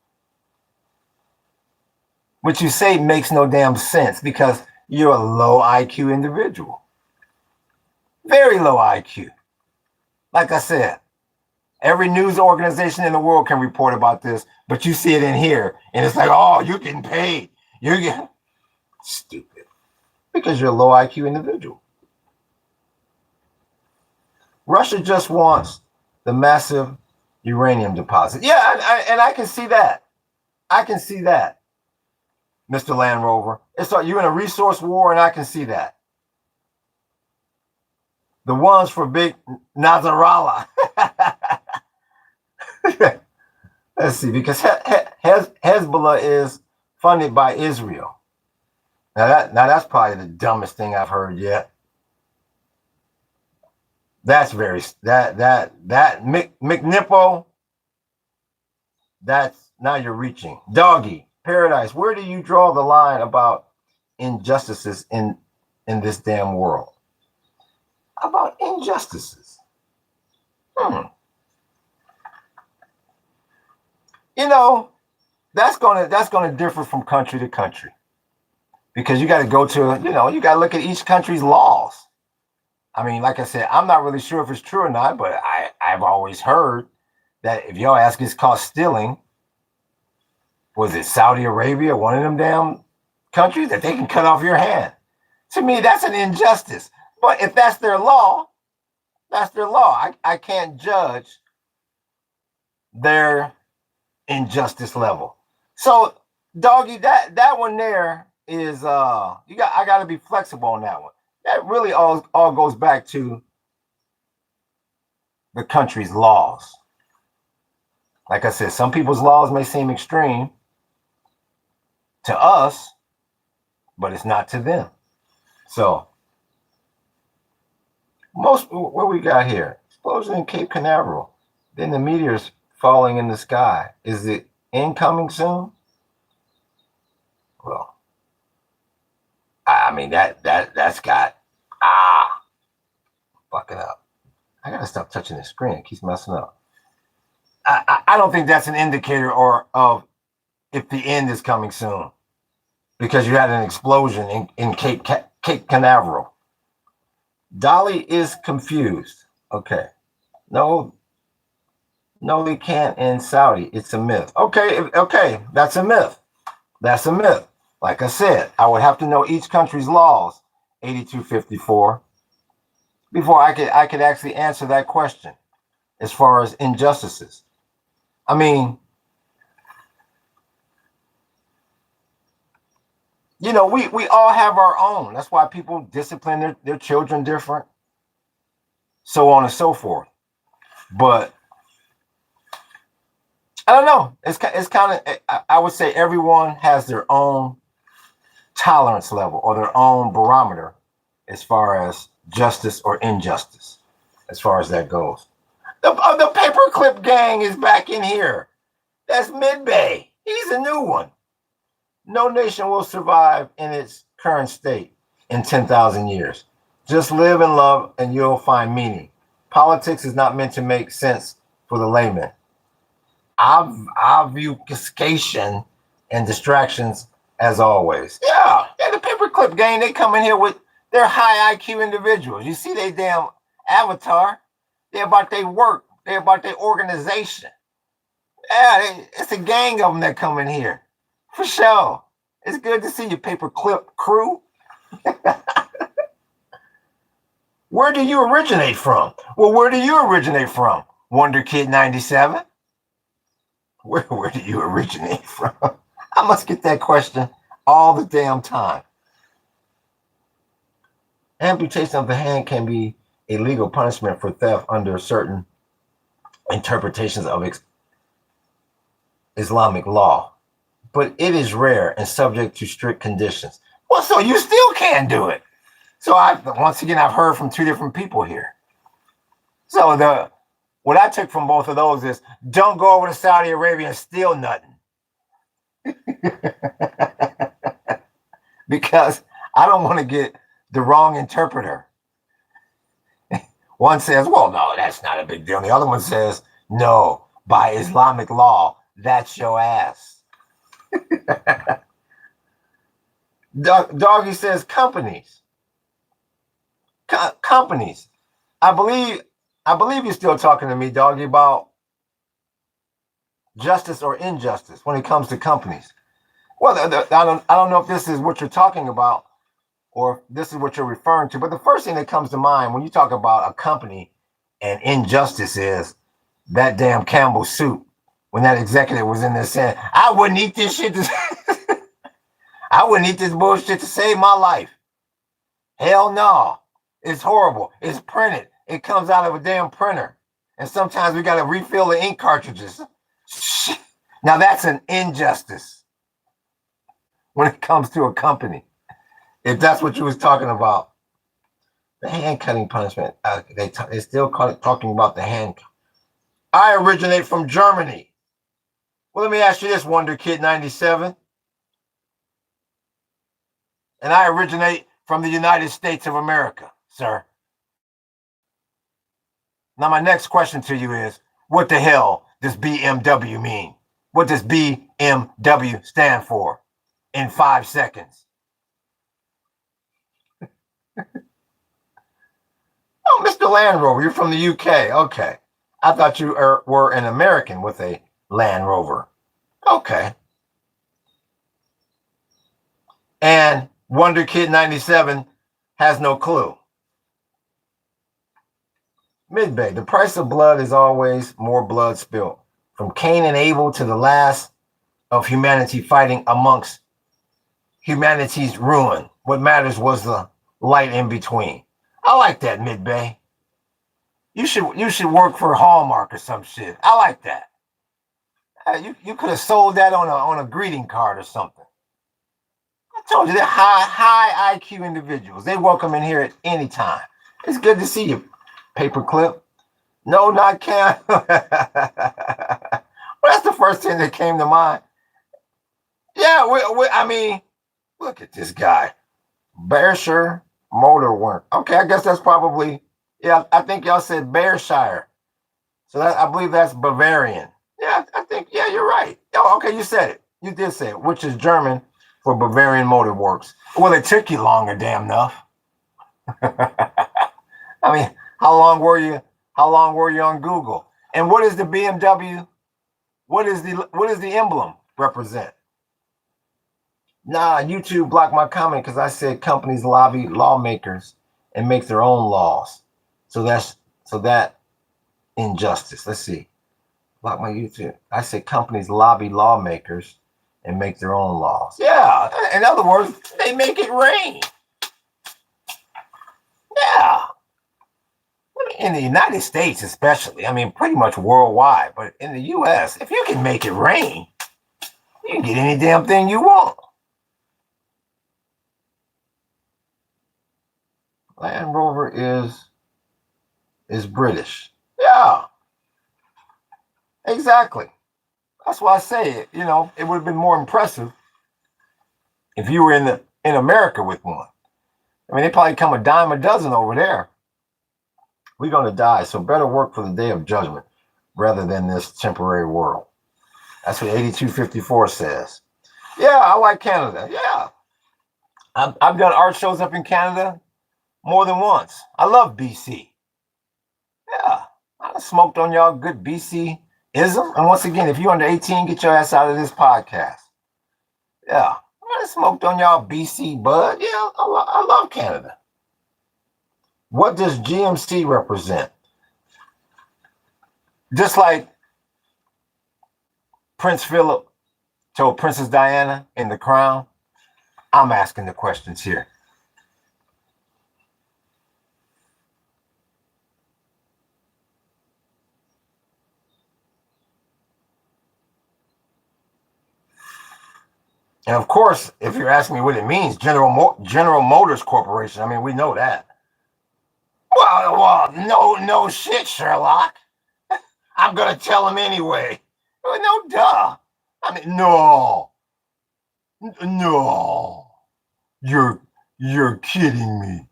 What you say makes no damn sense because you're a low IQ individual. Very low IQ. Like I said, every news organization in the world can report about this, but you see it in here, and it's like, oh, you're getting paid. You're getting stupid. Because you're a low IQ individual. Russia just wants the massive uranium deposit. Yeah, and I can see that. I can see that, Mr. Land Rover. It's like you're in a resource war, and I can see that. The ones for Big Nasrallah. Let's see, because Hezbollah is funded by Israel. Now that's probably the dumbest thing I've heard yet. That's very that McNippo. That's now you're reaching. Doggy Paradise. Where do you draw the line about injustices in this damn world? About injustices. You know, that's gonna differ from country to country. Because you got to go to, you got to look at each country's laws. I mean, like I said, I'm not really sure if it's true or not, but I've always heard that if your ass gets caught stealing, was it Saudi Arabia, one of them damn countries, that they can cut off your hand? To me, that's an injustice. But if that's their law, that's their law. I can't judge their injustice level. So, doggy, that one there is I got to be flexible on that one. That really all goes back to the country's laws. Like I said, some people's laws may seem extreme to us, but it's not to them. So, what we got here? Explosion in Cape Canaveral. Then the meteors falling in the sky. Is it incoming soon? Well, I mean that's got fucking up. I gotta stop touching the screen. It keeps messing up. I don't think that's an indicator or of if the end is coming soon, because you had an explosion in Cape Canaveral. Dolly is confused. Okay. No, they can't in Saudi. It's a myth. Okay, that's a myth. That's a myth. Like I said, I would have to know each country's laws, 8254, before I could actually answer that question as far as injustices. I mean, we all have our own. That's why people discipline their children different, so on and so forth. But I don't know. It's kind of, I would say everyone has their own tolerance level or their own barometer as far as justice or injustice, as far as that goes. The paperclip gang is back in here. That's Mid-Bay. He's a new one. No nation will survive in its current state in 10,000 years. Just live and love and you'll find meaning. Politics is not meant to make sense for the layman. Obfuscation and distractions as always. Yeah, the paperclip gang, they come in here with their high IQ individuals. You see they damn avatar. They're about their work. They're about their organization. Yeah, it's a gang of them that come in here. For sure. It's good to see you, paperclip crew. Where do you originate from? Well, where do you originate from? Wonder Kid 97? Where do you originate from? I must get that question all the damn time. Amputation of the hand can be a legal punishment for theft under certain interpretations of Islamic law, but it is rare and subject to strict conditions. Well, so you still can't do it. So once again, I've heard from two different people here. So what I took from both of those is don't go over to Saudi Arabia and steal nothing. Because I don't want to get the wrong interpreter. One says, well, no, that's not a big deal. And the other one says, no, by Islamic law, that's your ass. Doggy says companies. Companies. I believe you're still talking to me, Doggy, about justice or injustice when it comes to companies. Well, I don't know if this is what you're talking about or if this is what you're referring to, but the first thing that comes to mind when you talk about a company and injustice is that damn Campbell soup. When that executive was in there saying, I wouldn't eat this shit. I wouldn't eat this bullshit to save my life. Hell no. It's horrible. It's printed. It comes out of a damn printer. And sometimes we got to refill the ink cartridges. Now that's an injustice when it comes to a company. If that's what you was talking about. The hand cutting punishment. They still talking about the hand. I originate from Germany. Well, let me ask you this, Wonder Kid 97. And I originate from the United States of America, sir. Now, my next question to you is, what the hell does BMW mean? What does BMW stand for in 5 seconds? Oh, Mr. Land Rover, you're from the UK. Okay. I thought you were an American with a Land Rover. Okay. And Wonder Kid 97 has no clue. Mid-Bay, the price of blood is always more blood spilled. From Cain and Abel to the last of humanity fighting amongst humanity's ruin. What matters was the light in between. I like that, Mid-Bay. You should work for Hallmark or some shit. I like that. You could have sold that on a greeting card or something. I told you they're high IQ individuals. They welcome in here at any time. It's good to see you, Paperclip. No, not Canada. Well, that's the first thing that came to mind. Yeah, I mean, look at this guy. Berkshire Motor Work. Okay, I guess that's probably, yeah, I think y'all said Berkshire. So that, I believe that's Bavarian. Yeah, I think, yeah, you're right. Oh, okay, you said it. You did say it, which is German for Bavarian Motor Works. Well, it took you longer, damn enough. I mean, how long were you? How long were you on Google? And what is the BMW? What is the emblem represent? Nah, YouTube blocked my comment because I said companies lobby lawmakers and make their own laws. So that injustice. Let's see. Block my YouTube. I said companies lobby lawmakers and make their own laws. Yeah. In other words, they make it rain. Yeah. In the United States, especially, I mean, pretty much worldwide, but in the US, if you can make it rain, you can get any damn thing you want. Land Rover is British. Yeah. Exactly. That's why I say it. You know, it would have been more impressive if you were in America with one. I mean, they probably come a dime a dozen over there. We're going to die, so better work for the day of judgment rather than this temporary world. That's what 8254 says. Yeah, I like Canada. Yeah. I've done art shows up in Canada more than once. I love BC. Yeah. I smoked on y'all good BC-ism. And once again, if you're under 18, get your ass out of this podcast. Yeah. I smoked on y'all BC bud. Yeah, I love Canada. What does GMC represent? Just like Prince Philip told Princess Diana in The Crown, I'm asking the questions here. And of course, if you're asking me what it means, General Motors Corporation, I mean, we know that. Well, no shit, Sherlock. I'm gonna tell him anyway. No, duh. I mean, no, you're kidding me.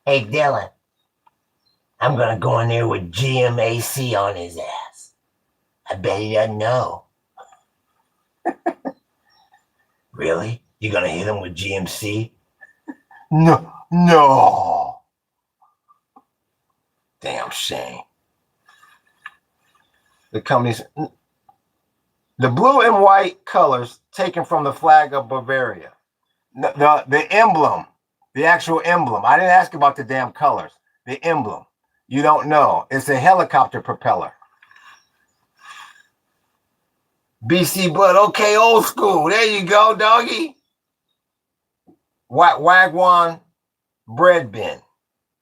Hey, Dylan, I'm gonna go in there with GMAC on his ass. I bet he doesn't know. Really? You gonna hit him with GMC? No. Damn shame. The blue and white colors taken from the flag of Bavaria. The emblem, the actual emblem. I didn't ask about the damn colors. The emblem. You don't know. It's a helicopter propeller. BC Bud, okay, old school. There you go, doggy. Wagwan bread bin.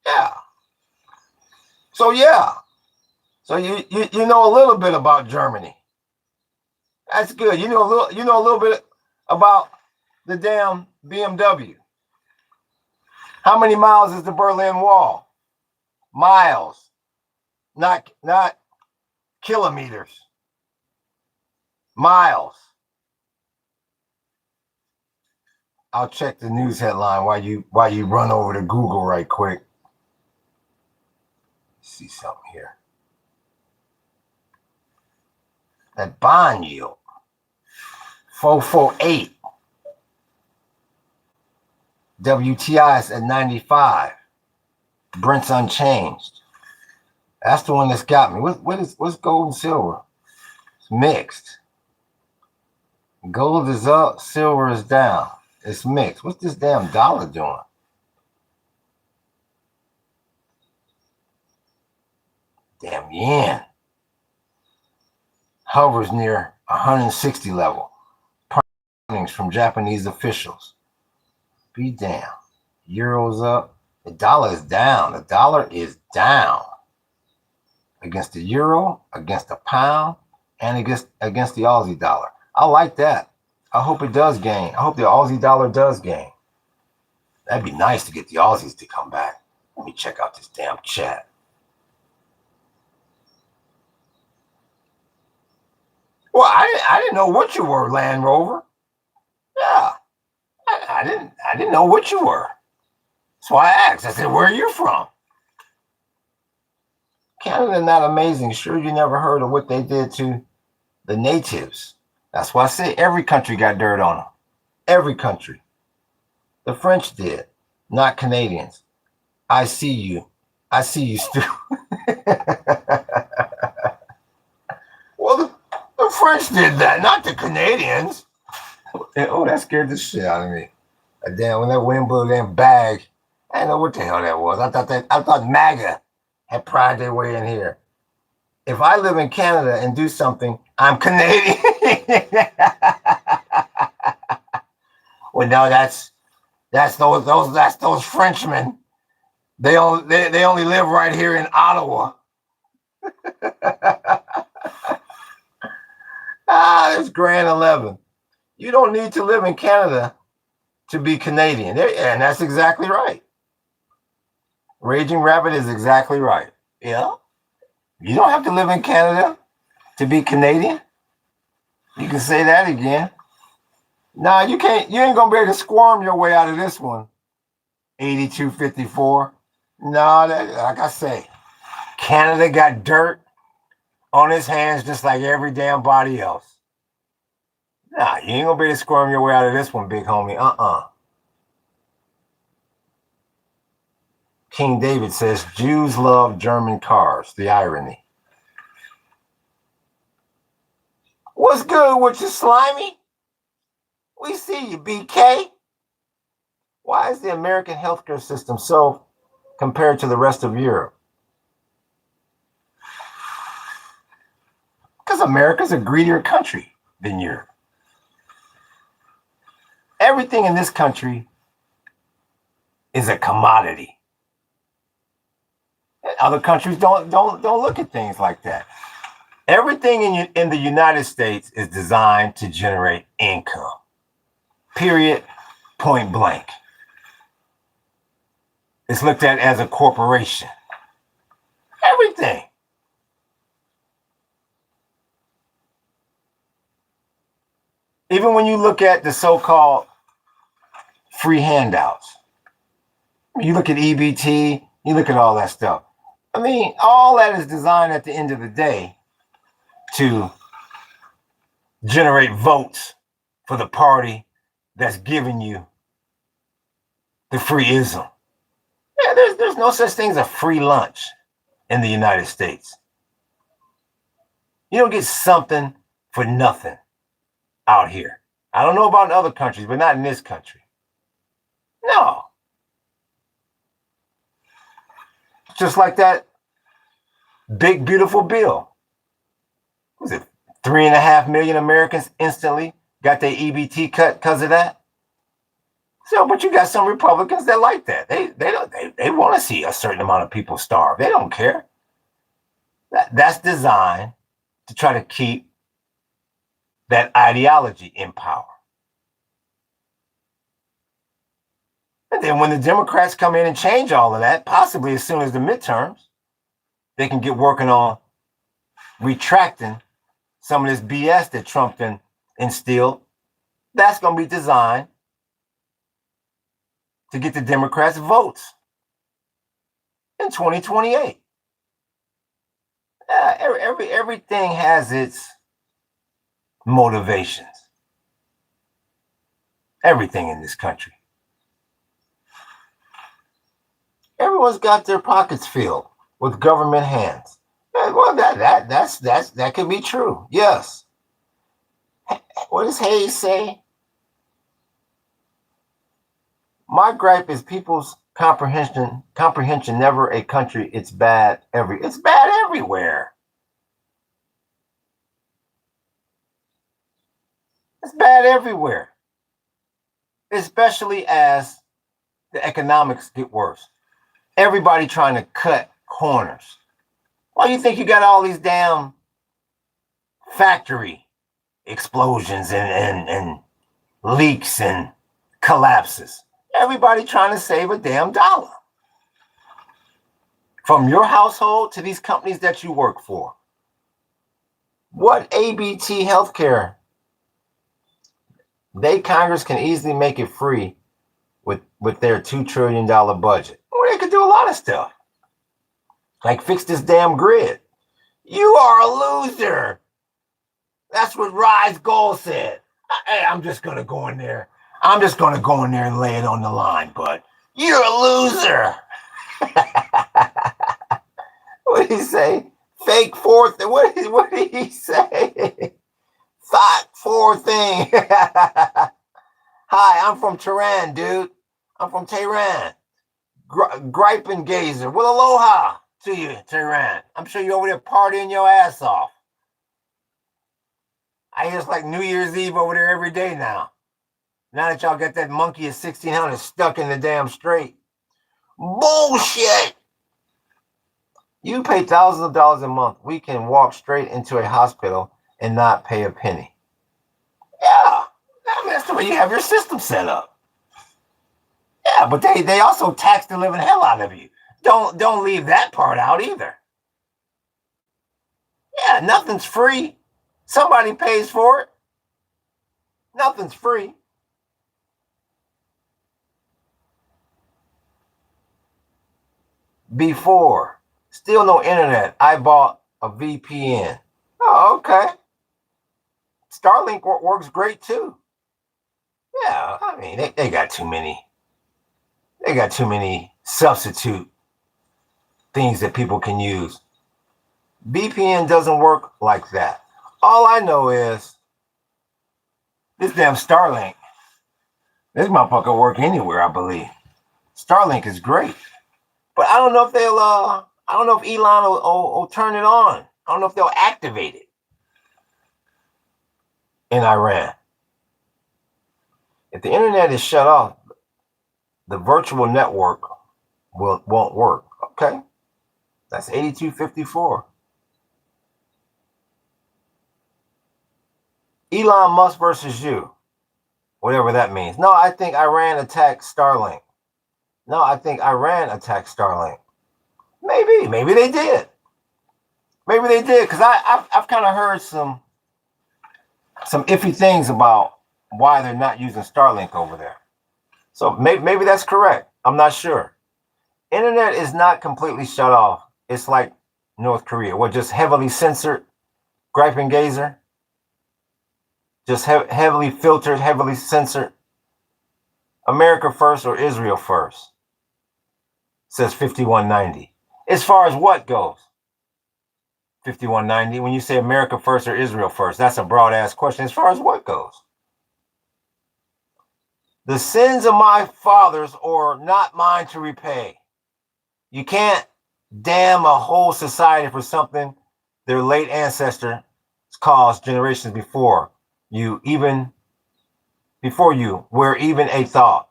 Yeah. So yeah. So you know a little bit about Germany. That's good. You know a little bit about the damn BMW. How many miles is the Berlin Wall? Miles. Not kilometers. Miles. I'll check the news headline while you run over to Google right quick. Let's see something here. That bond yield, 448. WTI is at 95. Brent's unchanged. That's the one that's got me. What's gold and silver? It's mixed. Gold is up, silver is down. It's mixed. What's this damn dollar doing? Damn yen. Hovers near 160 level. Warnings from Japanese officials. Be damn. Euro's up. The dollar is down. The dollar is down. Against the euro, against the pound, and against the Aussie dollar. I like that. I hope it does gain. I hope the Aussie dollar does gain. That'd be nice to get the Aussies to come back. Let me check out this damn chat. Well, I didn't know what you were, Land Rover. Yeah, I didn't know what you were. That's why I asked. I said, where are you from? Canada, not amazing. Sure, you never heard of what they did to the natives. That's why I say every country got dirt on them. Every country. The French did, not Canadians. I see you. I see you, Stu. Well, the French did that, not the Canadians. Oh, that scared the shit out of me. Damn, when that wind blew that bag, I didn't know what the hell that was. I thought MAGA had pried their way in here. If I live in Canada and do something, I'm Canadian. Well, no, that's those Frenchmen. They only live right here in Ottawa. It's Grand 11. You don't need to live in Canada to be Canadian. And that's exactly right. Raging Rabbit is exactly right. Yeah. You don't have to live in Canada to be Canadian. You can say that again. No, you can't. You ain't going to be able to squirm your way out of this one. 8254. No, like I say, Canada got dirt on his hands just like every damn body else. Nah, you ain't going to be able to squirm your way out of this one, big homie. King David says, Jews love German cars. The irony. What's good with you, Slimy? We see you, BK. Why is the American healthcare system so compared to the rest of Europe? Because America's a greedier country than Europe. Everything in this country is a commodity. Other countries don't look at things like that. Everything in the United States is designed to generate income. Period. Point blank. It's looked at as a corporation. Everything. Even when you look at the so-called free handouts, you look at EBT, you look at all that stuff. I mean, all that is designed at the end of the day to generate votes for the party that's giving you the free-ism. Yeah, there's no such thing as a free lunch in the United States. You don't get something for nothing out here. I don't know about in other countries, but not in this country. No. Just like that big, beautiful bill. Was it 3.5 million Americans instantly got their EBT cut because of that? So, but you got some Republicans that like that. They want to see a certain amount of people starve. They don't care. That's designed to try to keep that ideology in power. And then when the Democrats come in and change all of that, possibly as soon as the midterms, they can get working on retracting some of this BS that Trump instilled. That's going to be designed to get the Democrats' votes in 2028. Everything has its motivations. Everything in this country. Everyone's got their pockets filled with government hands. Well, that could be true. Yes. What does Hayes say? My gripe is people's comprehension never a country. It's bad everywhere. It's bad everywhere. Especially as the economics get worse. Everybody trying to cut corners. Why do you think you got all these damn factory explosions and leaks and collapses? Everybody trying to save a damn dollar. from your household to these companies that you work for. What ABT healthcare? Congress can easily make it free with their $2 trillion budget. Well, they could do a lot of stuff. Like fix this damn grid. You are a loser. That's what Rise Gold said. Hey, I'm just going to go in there. I'm just going to go in there and lay it on the line, bud. You're a loser. What did he say? Fake fourth. What did he say? Thought four thing. Hi, I'm from Tehran, dude. I'm from Tehran. Griping gazer. Well, aloha to you, Tehran. I'm sure you're over there partying your ass off. I hear it's like New Year's Eve over there every day now. Now that y'all got that monkey at 1600 stuck in the damn strait. Bullshit! You pay thousands of dollars a month. We can walk straight into a hospital and not pay a penny. Yeah, I mean, that's the way you have your system set up. Yeah, but they also tax the living hell out of you. Don't leave that part out either. Yeah, nothing's free. Somebody pays for it. Nothing's free. Before, still no internet. I bought a VPN. Oh, okay. Starlink works great too. Yeah, I mean, they got too many. They got too many substitute things that people can use. VPN doesn't work like that. All I know is this damn Starlink. This motherfucker work anywhere, I believe. Starlink is great, but I don't know if they'll. I don't know if Elon will turn it on. I don't know if they'll activate it in Iran. If the internet is shut off, the virtual network won't work. Okay, that's 8254. Elon Musk versus you, whatever that means. No, I think Iran attacked Starlink. No, I think Iran attacked Starlink. Maybe they did. Maybe they did, because I've kind of heard some iffy things about why they're not using Starlink over there. So maybe that's correct. I'm not sure. Internet is not completely shut off. It's like North Korea. We're just heavily censored, griping gazer. Just heavily filtered, heavily censored. America first or Israel first, says 5190. As far as what goes? 5190. When you say America first or Israel first, that's a broad ass question. As far as what goes? The sins of my fathers are not mine to repay. You can't damn a whole society for something their late ancestors caused generations before you, even before you were even a thought.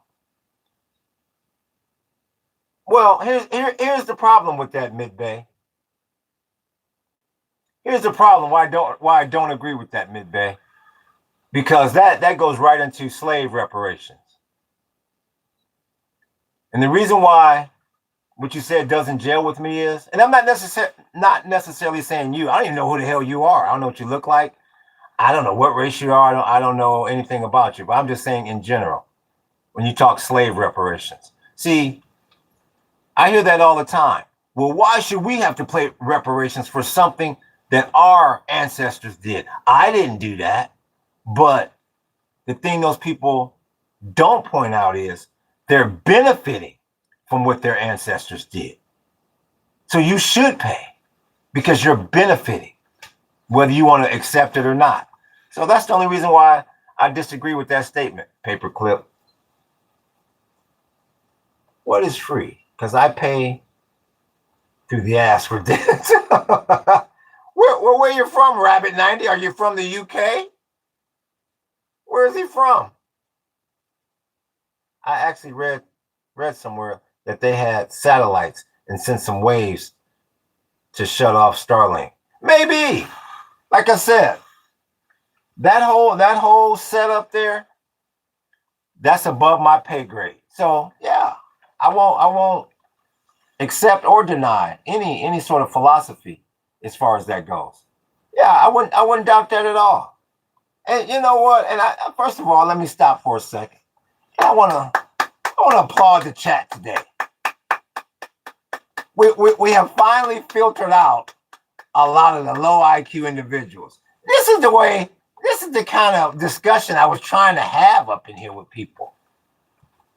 Well, here's the problem with that, Mid-Bay. Here's the problem why I don't agree with that, Mid-Bay. Because that goes right into slave reparations. And the reason why what you said doesn't gel with me is, and I'm not necessarily saying you. I don't even know who the hell you are. I don't know what you look like. I don't know what race you are. I don't know anything about you. But I'm just saying in general, when you talk slave reparations. See, I hear that all the time. Well, why should we have to pay reparations for something that our ancestors did? I didn't do that. But the thing those people don't point out is they're benefiting from what their ancestors did. So you should pay because you're benefiting, whether you want to accept it or not. So that's the only reason why I disagree with that statement, Paperclip. What is free? Because I pay through the ass for this. Where you from, Rabbit 90? Are you from the UK? Where is he from? I actually read somewhere that they had satellites and sent some waves to shut off Starlink. Maybe. Like I said, that whole setup there, that's above my pay grade. So yeah, I won't accept or deny any sort of philosophy as far as that goes. Yeah, I wouldn't doubt that at all. And you know what? And first of all, let me stop for a second. I want to applaud the chat today. We have finally filtered out a lot of the low IQ individuals. This is the kind of discussion I was trying to have up in here with people.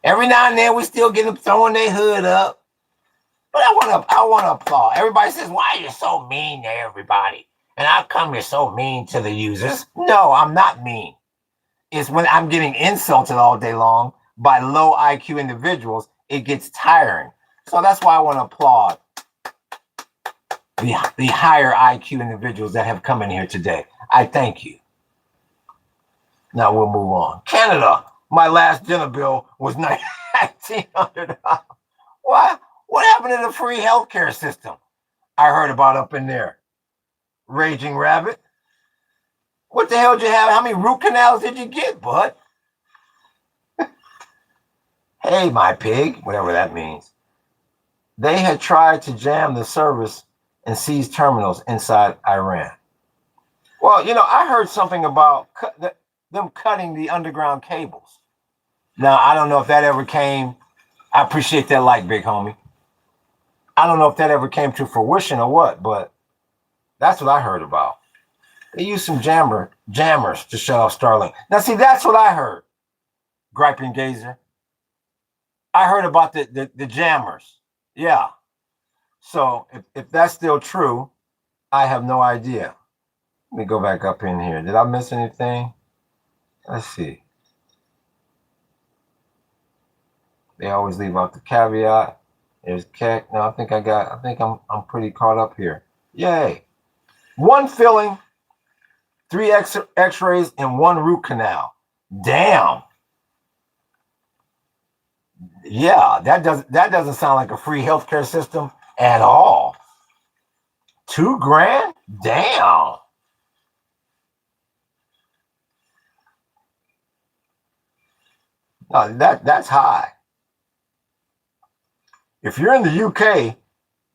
Every now and then we still get them throwing their hood up. But I want to applaud. Everybody says, why are you so mean to everybody? And how come you're so mean to the users? No, I'm not mean. It's when I'm getting insulted all day long by low IQ individuals, it gets tiring. So that's why I want to applaud the higher IQ individuals that have come in here today. I thank you. Now we'll move on. Canada, my last dinner bill was $1,900. What happened to the free healthcare system I heard about up in there? Raging Rabbit. What the hell did you have? How many root canals did you get, bud? Hey, my pig, whatever that means. They had tried to jam the service and seize terminals inside Iran. Well, I heard something about them cutting the underground cables. Now, I don't know if that ever came. I appreciate that like, big homie. I don't know if that ever came to fruition or what, but that's what I heard about. They used some jammers to shut off Starlink. Now, see, that's what I heard, Griping Gazer. I heard about the jammers. Yeah. So if that's still true, I have no idea. Let me go back up in here. Did I miss anything? Let's see. They always leave out the caveat. There's Keck. No, I think I'm pretty caught up here. Yay. 1 filling, 3 x-rays, and 1 root canal. Damn. Yeah, that doesn't sound like a free healthcare system at all. $2,000? Damn. No, that's high. If you're in the UK,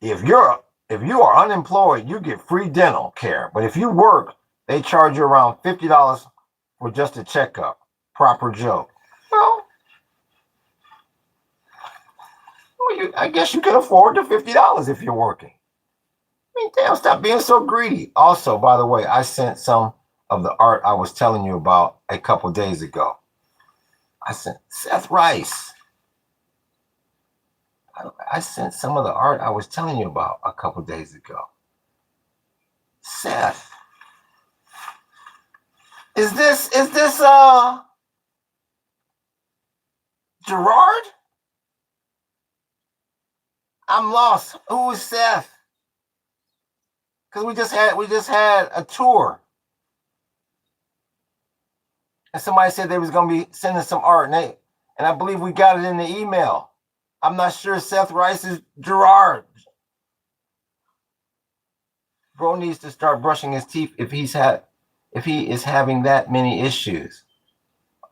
if you are unemployed, you get free dental care. But if you work, they charge you around $50 for just a checkup. Proper joke. Well, I guess you can afford the $50 if you're working. I mean, damn, stop being so greedy. Also, by the way, I sent some of the art I was telling you about a couple days ago. I sent Seth Rice. I sent some of the art I was telling you about a couple days ago. Seth, is this Gerard? I'm lost. Who is Seth? Because we just had a tour, and somebody said they was gonna be sending some art, and I believe we got it in the email. I'm not sure Seth Rice is Gerard. Bro needs to start brushing his teeth if he is having that many issues.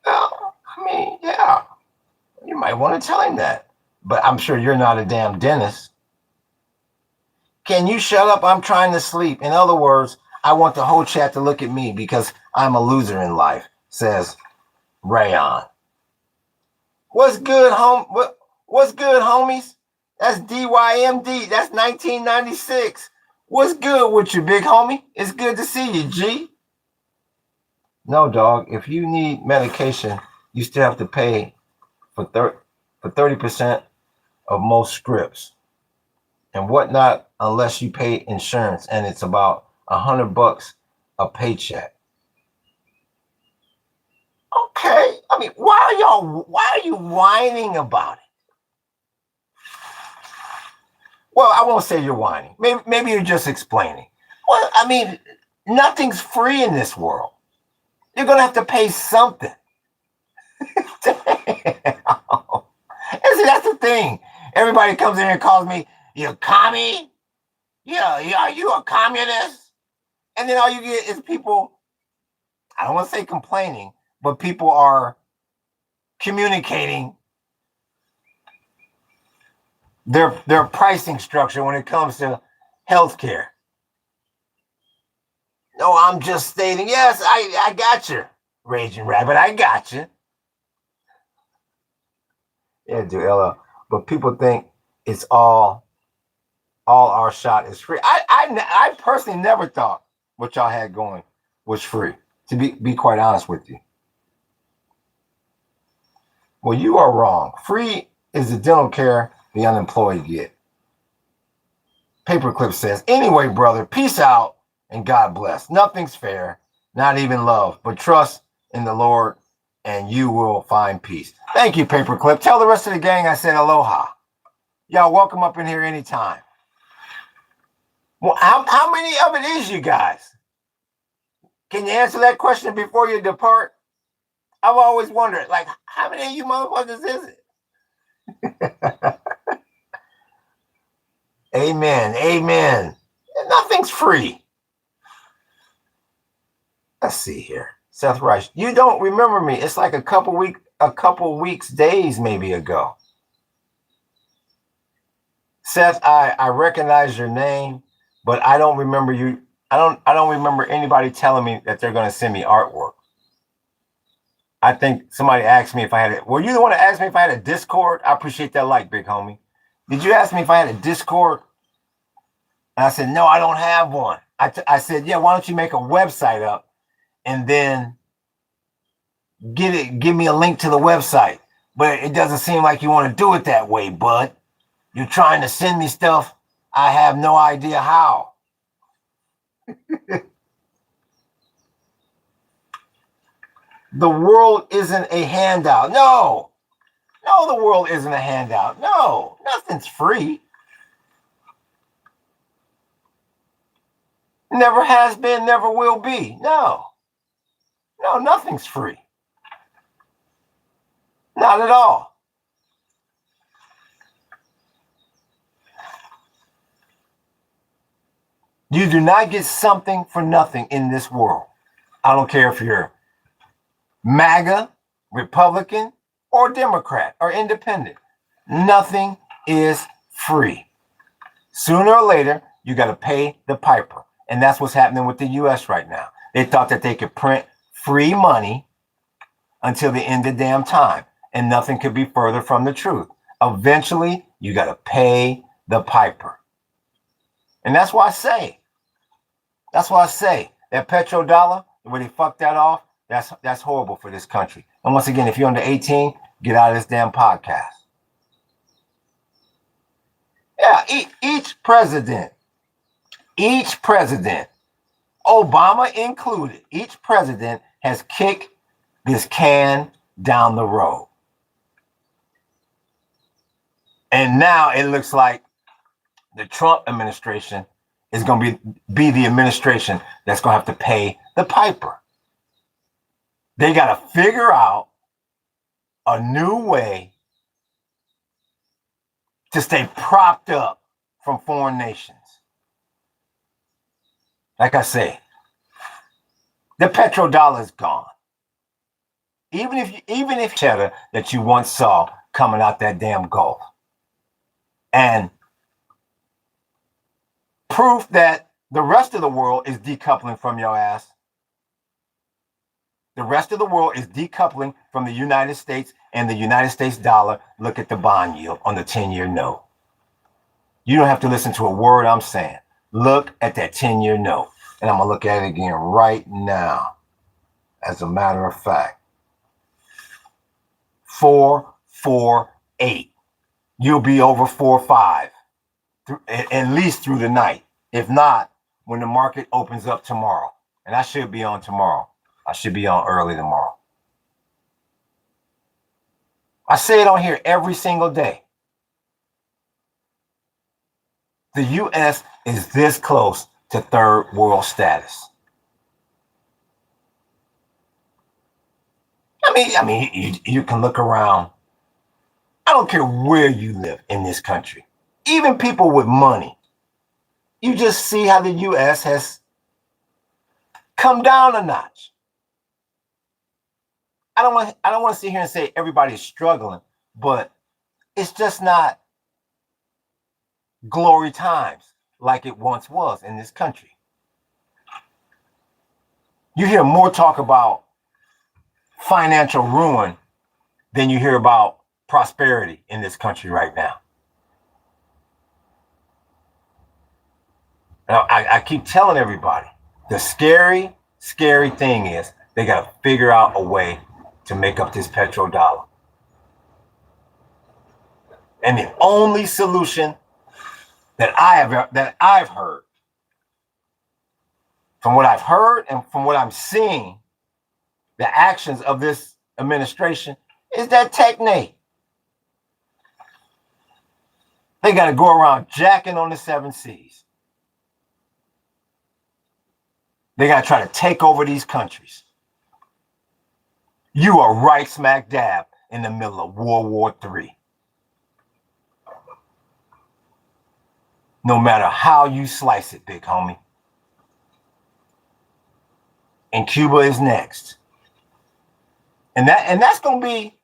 Well, I mean, yeah, you might want to tell him that. But I'm sure you're not a damn dentist. Can you shut up? I'm trying to sleep. In other words, I want the whole chat to look at me because I'm a loser in life, says Rayon. What's good, What's good, homies? That's DYMD. That's 1996. What's good with you, big homie? It's good to see you, G. No, dog. If you need medication, you still have to pay for 30% of most scripts and whatnot, unless you pay insurance, and it's about $100 a paycheck. Okay, I mean, why are you whining about it? Well, I won't say you're whining. Maybe you're just explaining. Well, I mean, nothing's free in this world. You're gonna have to pay something. Damn. And see, that's the thing. Everybody comes in here and calls me, you commie? Yeah, are you a communist? And then all you get is people, I don't want to say complaining, but people are communicating their pricing structure when it comes to healthcare. No, I'm just stating, yes, I got you, Raging Rabbit. I got you. Yeah, Joella. But people think it's all our shot is free. I personally never thought what y'all had going was free, to be quite honest with you. Well, you are wrong. Free is the dental care the unemployed get. Paperclip says, anyway, brother, peace out and God bless. Nothing's fair, not even love, but trust in the Lord and you will find peace. Thank you, Paperclip. Tell the rest of the gang I said aloha. Y'all welcome up in here anytime. Well, how many of it is you guys? Can you answer that question before you depart? I've always wondered, like, how many of you motherfuckers is it? Amen. Amen. Nothing's free. Let's see here. Seth Rice, you don't remember me. It's like a couple weeks, days maybe ago. Seth, I recognize your name, but I don't remember you. I don't remember anybody telling me that they're going to send me artwork. I think somebody asked me if I had it. Were you the one that asked me if I had a Discord? I appreciate that like, big homie. Did you ask me if I had a Discord? And I said, no, I don't have one. I said, yeah, why don't you make a website up and then give me a link to the website. But it doesn't seem like you want to do it that way, bud. You're trying to send me stuff. I have no idea how. The world isn't a handout. No, the world isn't a handout. No, nothing's free. Never has been, never will be. No, nothing's free. Not at all. You do not get something for nothing in this world. I don't care if you're MAGA, Republican, or Democrat, or independent. Nothing is free. Sooner or later, you got to pay the piper. And that's what's happening with the U.S. right now. They thought that they could print free money until the end of damn time. And nothing could be further from the truth. Eventually, you got to pay the piper. And that's why I say that petrodollar, the way they fucked that off, that's horrible for this country. And once again, if you're under 18, get out of this damn podcast. Yeah, each president, Obama included, each president has kicked this can down the road. And now it looks like the Trump administration is going to be the administration that's going to have to pay the piper. They got to figure out a new way to stay propped up from foreign nations. Like I say, the petrodollar is gone. Even if cheddar that you once saw coming out that damn Gulf. And proof that the rest of the world is decoupling from your ass. The rest of the world is decoupling from the United States and the United States dollar. Look at the bond yield on the 10-year note. You don't have to listen to a word I'm saying. Look at that 10-year note. And I'm going to look at it again right now. As a matter of fact. 448. You'll be over 4.5. At least through the night. If not, when the market opens up tomorrow. And I should be on tomorrow. I should be on early tomorrow. I say it on here every single day. The U.S. is this close to third world status. I mean, you can look around. I don't care where you live in this country. Even people with money. You just see how the U.S. has come down a notch. I don't want to sit here and say everybody's struggling, but it's just not glory times like it once was in this country. You hear more talk about financial ruin than you hear about prosperity in this country right now. Now, I keep telling everybody, the scary, scary thing is they got to figure out a way to make up this petrodollar. And the only solution that I've heard, from what I've heard and from what I'm seeing, the actions of this administration is that technate. They got to go around jacking on the 7 seas. They got to try to take over these countries. You are right smack dab in the middle of World War III. No matter how you slice it, big homie. And Cuba is next. And that's gonna be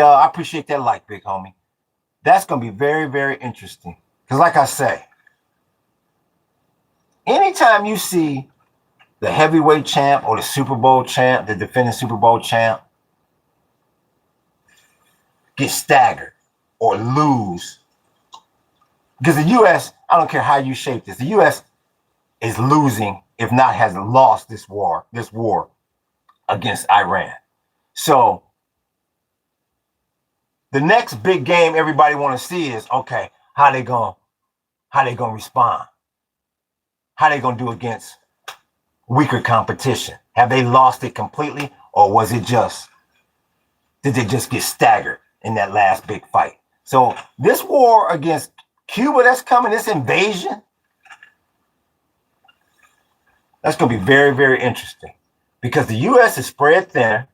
I appreciate that like, big homie. That's gonna be very, very interesting. Because like I say, anytime you see the heavyweight champ or the Super Bowl champ, the defending Super Bowl champ, get staggered or lose, because the U.S., I don't care how you shape this, the U.S. is losing, if not has lost this war against Iran. So the next big game everybody want to see is, okay, how they gonna respond? How they gonna do against weaker competition? Have they lost it completely, or was it did they just get staggered in that last big fight? So this war against Cuba that's coming, this invasion, that's going to be very, very interesting, because the U.S. is spread thin.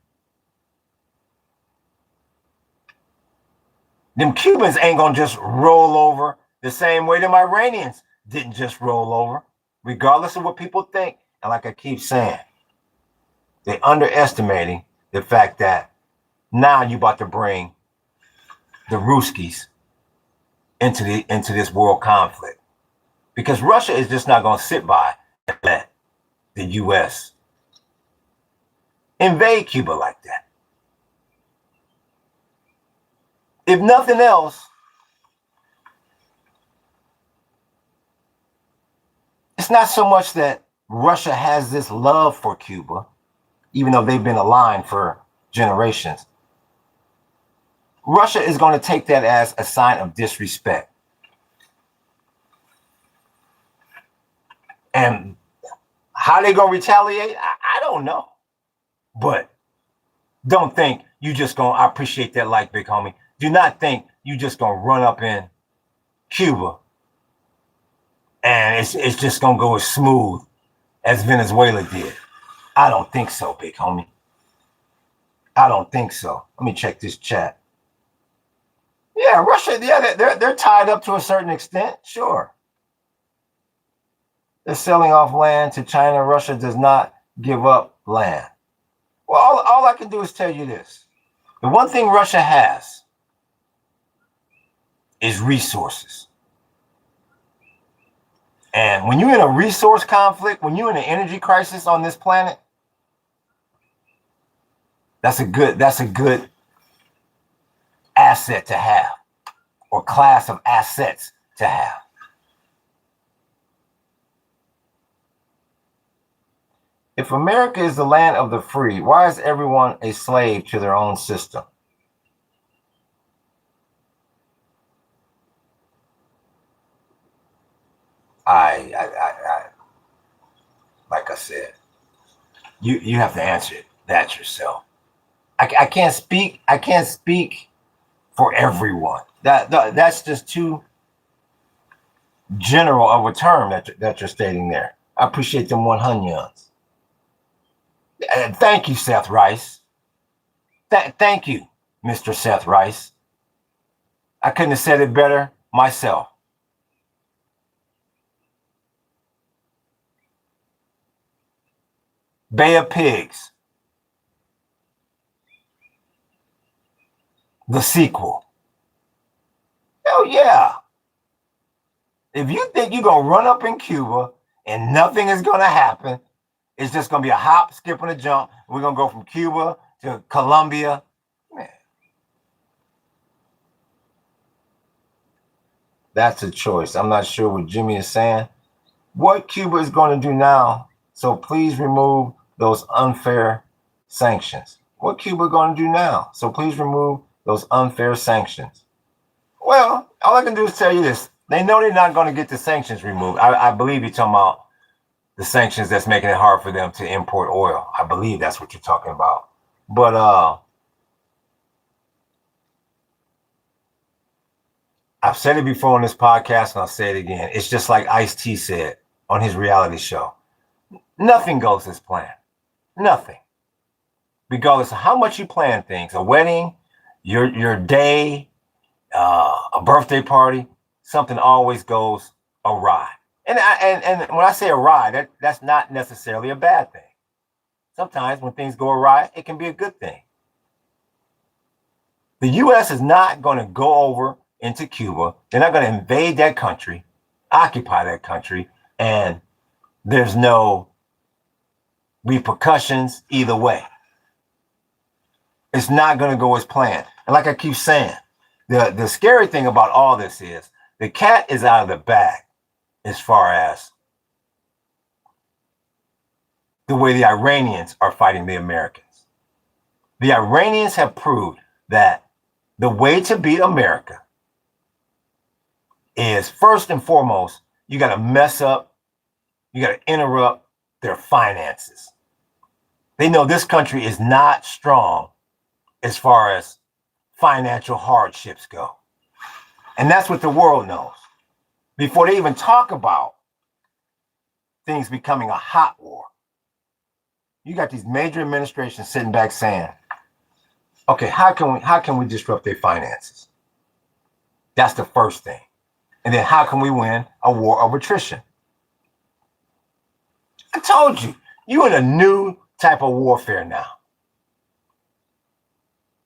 Them Cubans ain't going to just roll over the same way them Iranians didn't just roll over, regardless of what people think. And like I keep saying, they're underestimating the fact that now you about to bring the Ruskies into this world conflict, because Russia is just not going to sit by and let the U.S. invade Cuba like that. If nothing else, it's not so much that Russia has this love for Cuba, even though they've been aligned for generations. Russia is going to take that as a sign of disrespect. And how they going to retaliate, I don't know. But don't think you just going to, I appreciate that like, big homie. Do not think you just going to run up in Cuba and it's just going to go as smooth as Venezuela did. I don't think so, big homie. I don't think so. Let me check this chat. Yeah, Russia, yeah, they're tied up to a certain extent, sure. They're selling off land to China. Russia does not give up land. Well, all I can do is tell you this. The one thing Russia has is resources. And when you're in a resource conflict, when you're in an energy crisis on this planet, that's a good asset to have, or class of assets to have. If America is the land of the free, why is everyone a slave to their own system? I like I said, you have to answer that yourself. I can't speak for everyone. That's just too general of a term that you're stating there. I appreciate them 100. And thank you, Seth Rice. Thank you, Mr. Seth Rice. I couldn't have said it better myself. Bay of Pigs, the sequel. Hell yeah. If you think you're going to run up in Cuba and nothing is going to happen, it's just going to be a hop, skip, and a jump. We're going to go from Cuba to Colombia. Man. That's a choice. I'm not sure what Jimmy is saying. What Cuba is going to do now, so please remove those unfair sanctions. What Cuba going to do now? So please remove those unfair sanctions. Well, all I can do is tell you this. They know they're not going to get the sanctions removed. I believe you're talking about the sanctions that's making it hard for them to import oil. I believe that's what you're talking about. But I've said it before on this podcast, and I'll say it again. It's just like Ice-T said on his reality show. Nothing goes as planned. Nothing. Regardless of how much you plan things, a wedding, your day, a birthday party, something always goes awry. And when I say awry, that's not necessarily a bad thing. Sometimes when things go awry, it can be a good thing. The U.S. is not going to go over into Cuba. They're not going to invade that country, occupy that country, and there's no repercussions either way. It's not going to go as planned. And like I keep saying, the scary thing about all this is the cat is out of the bag as far as the way the Iranians are fighting the Americans. The Iranians have proved that the way to beat America is, first and foremost, you got to mess up, you got to interrupt their finances. They know this country is not strong as far as financial hardships go. And that's what the world knows. Before they even talk about things becoming a hot war, you got these major administrations sitting back saying, okay, how can we disrupt their finances? That's the first thing. And then how can we win a war of attrition? I told you, you're in a new type of warfare now.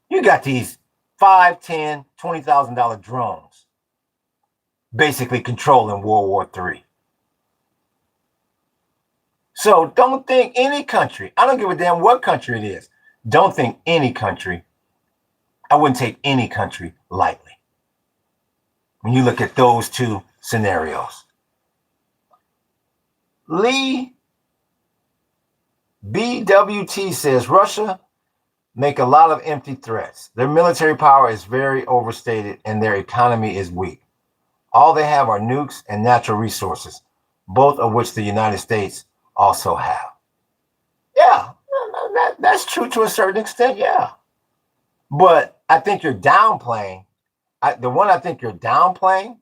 You got these $5, $10, $20,000 drones basically controlling World War III. So don't think any country, I don't give a damn what country it is, don't think any country, I wouldn't take any country lightly when you look at those two scenarios. Lee BWT says Russia make a lot of empty threats. Their military power is very overstated and their economy is weak. All they have are nukes and natural resources, both of which the United States also have. Yeah, that's true to a certain extent, yeah. But I think you're downplaying. The one I think you're downplaying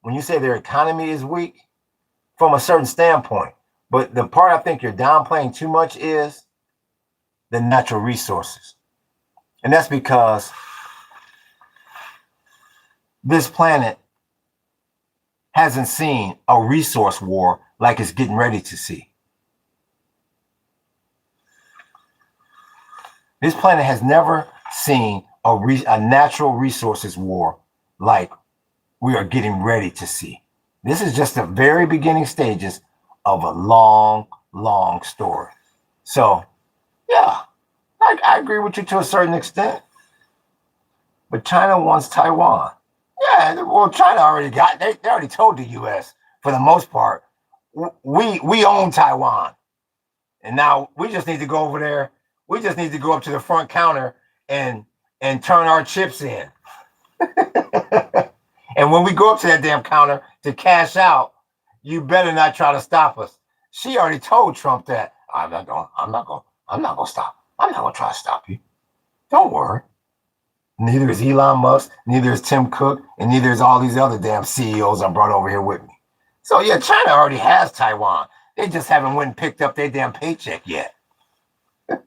when you say their economy is weak from a certain standpoint. But the part I think you're downplaying too much is the natural resources. And that's because this planet hasn't seen a resource war like it's getting ready to see. This planet has never seen a natural resources war like we are getting ready to see. This is just the very beginning stages of a long, long story. So, yeah, I agree with you to a certain extent. But China wants Taiwan. Yeah, well, China already got, they already told the U.S., for the most part, we own Taiwan. And now we just need to go over there. We just need to go up to the front counter and turn our chips in. And when we go up to that damn counter to cash out, you better not try to stop us. She already told Trump that I'm not gonna stop. I'm not gonna try to stop you. Don't worry. Neither is Elon Musk, neither is Tim Cook, and neither is all these other damn CEOs I brought over here with me. So yeah, China already has Taiwan. They just haven't went and picked up their damn paycheck yet. Let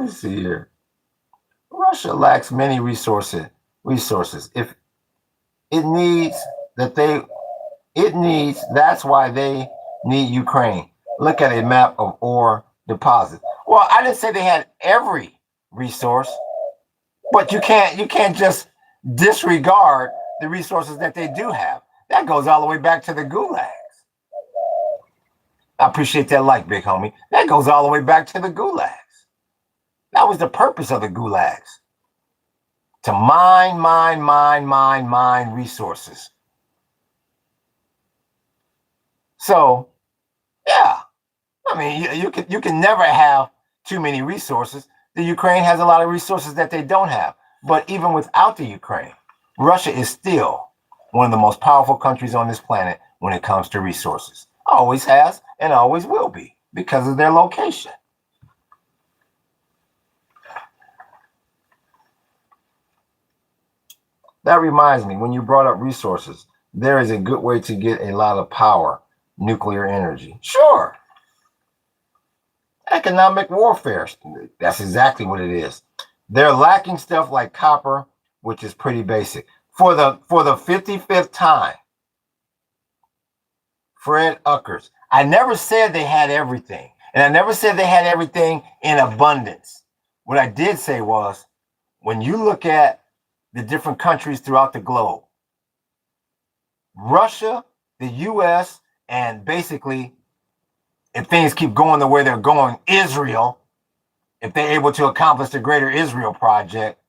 me see here. Russia lacks many resources. If it needs, that's why they need Ukraine. Look at a map of ore deposits. Well, I didn't say they had every resource, but you can't just disregard the resources that they do have. That goes all the way back to the gulags. I appreciate that like, big homie. That goes all the way back to the gulags. That was the purpose of the gulags. To mine resources. So, yeah. I mean, you can never have too many resources. The Ukraine has a lot of resources that they don't have. But even without the Ukraine, Russia is still one of the most powerful countries on this planet when it comes to resources. Always has and always will be because of their location. That reminds me, when you brought up resources, there is a good way to get a lot of power, nuclear energy. Sure. Economic warfare. That's exactly what it is. They're lacking stuff like copper, which is pretty basic. For the 55th time, Fred Uckers. I never said they had everything. And I never said they had everything in abundance. What I did say was, when you look at the different countries throughout the globe, Russia, the US, and basically, if things keep going the way they're going, Israel, if they're able to accomplish the Greater Israel Project,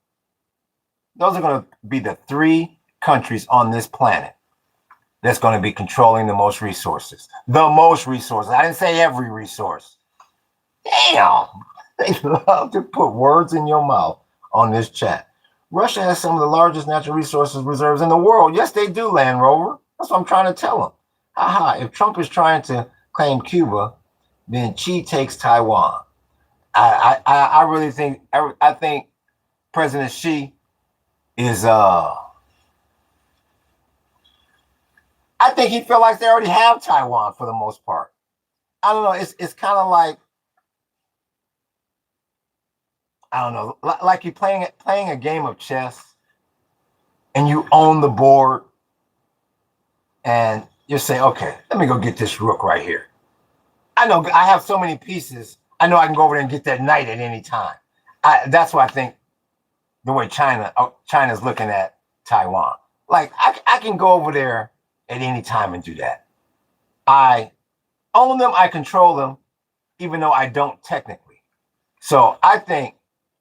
those are going to be the 3 countries on this planet that's going to be controlling the most resources. The most resources. I didn't say every resource. Damn. They love to put words in your mouth on this chat. Russia has some of the largest natural resources reserves in the world. Yes, they do, Land Rover. That's what I'm trying to tell them. Haha, if Trump is trying to claim Cuba, then Xi takes Taiwan. I really think, I think President Xi is, I think he feels like they already have Taiwan for the most part. I don't know. It's kind of like, I don't know, like you're playing a game of chess and you own the board and you say, okay, let me go get this rook right here. I know I have so many pieces. I know I can go over there and get that knight at any time. That's why I think the way China's looking at Taiwan. Like, I can go over there at any time and do that. I own them, I control them, even though I don't technically. So I think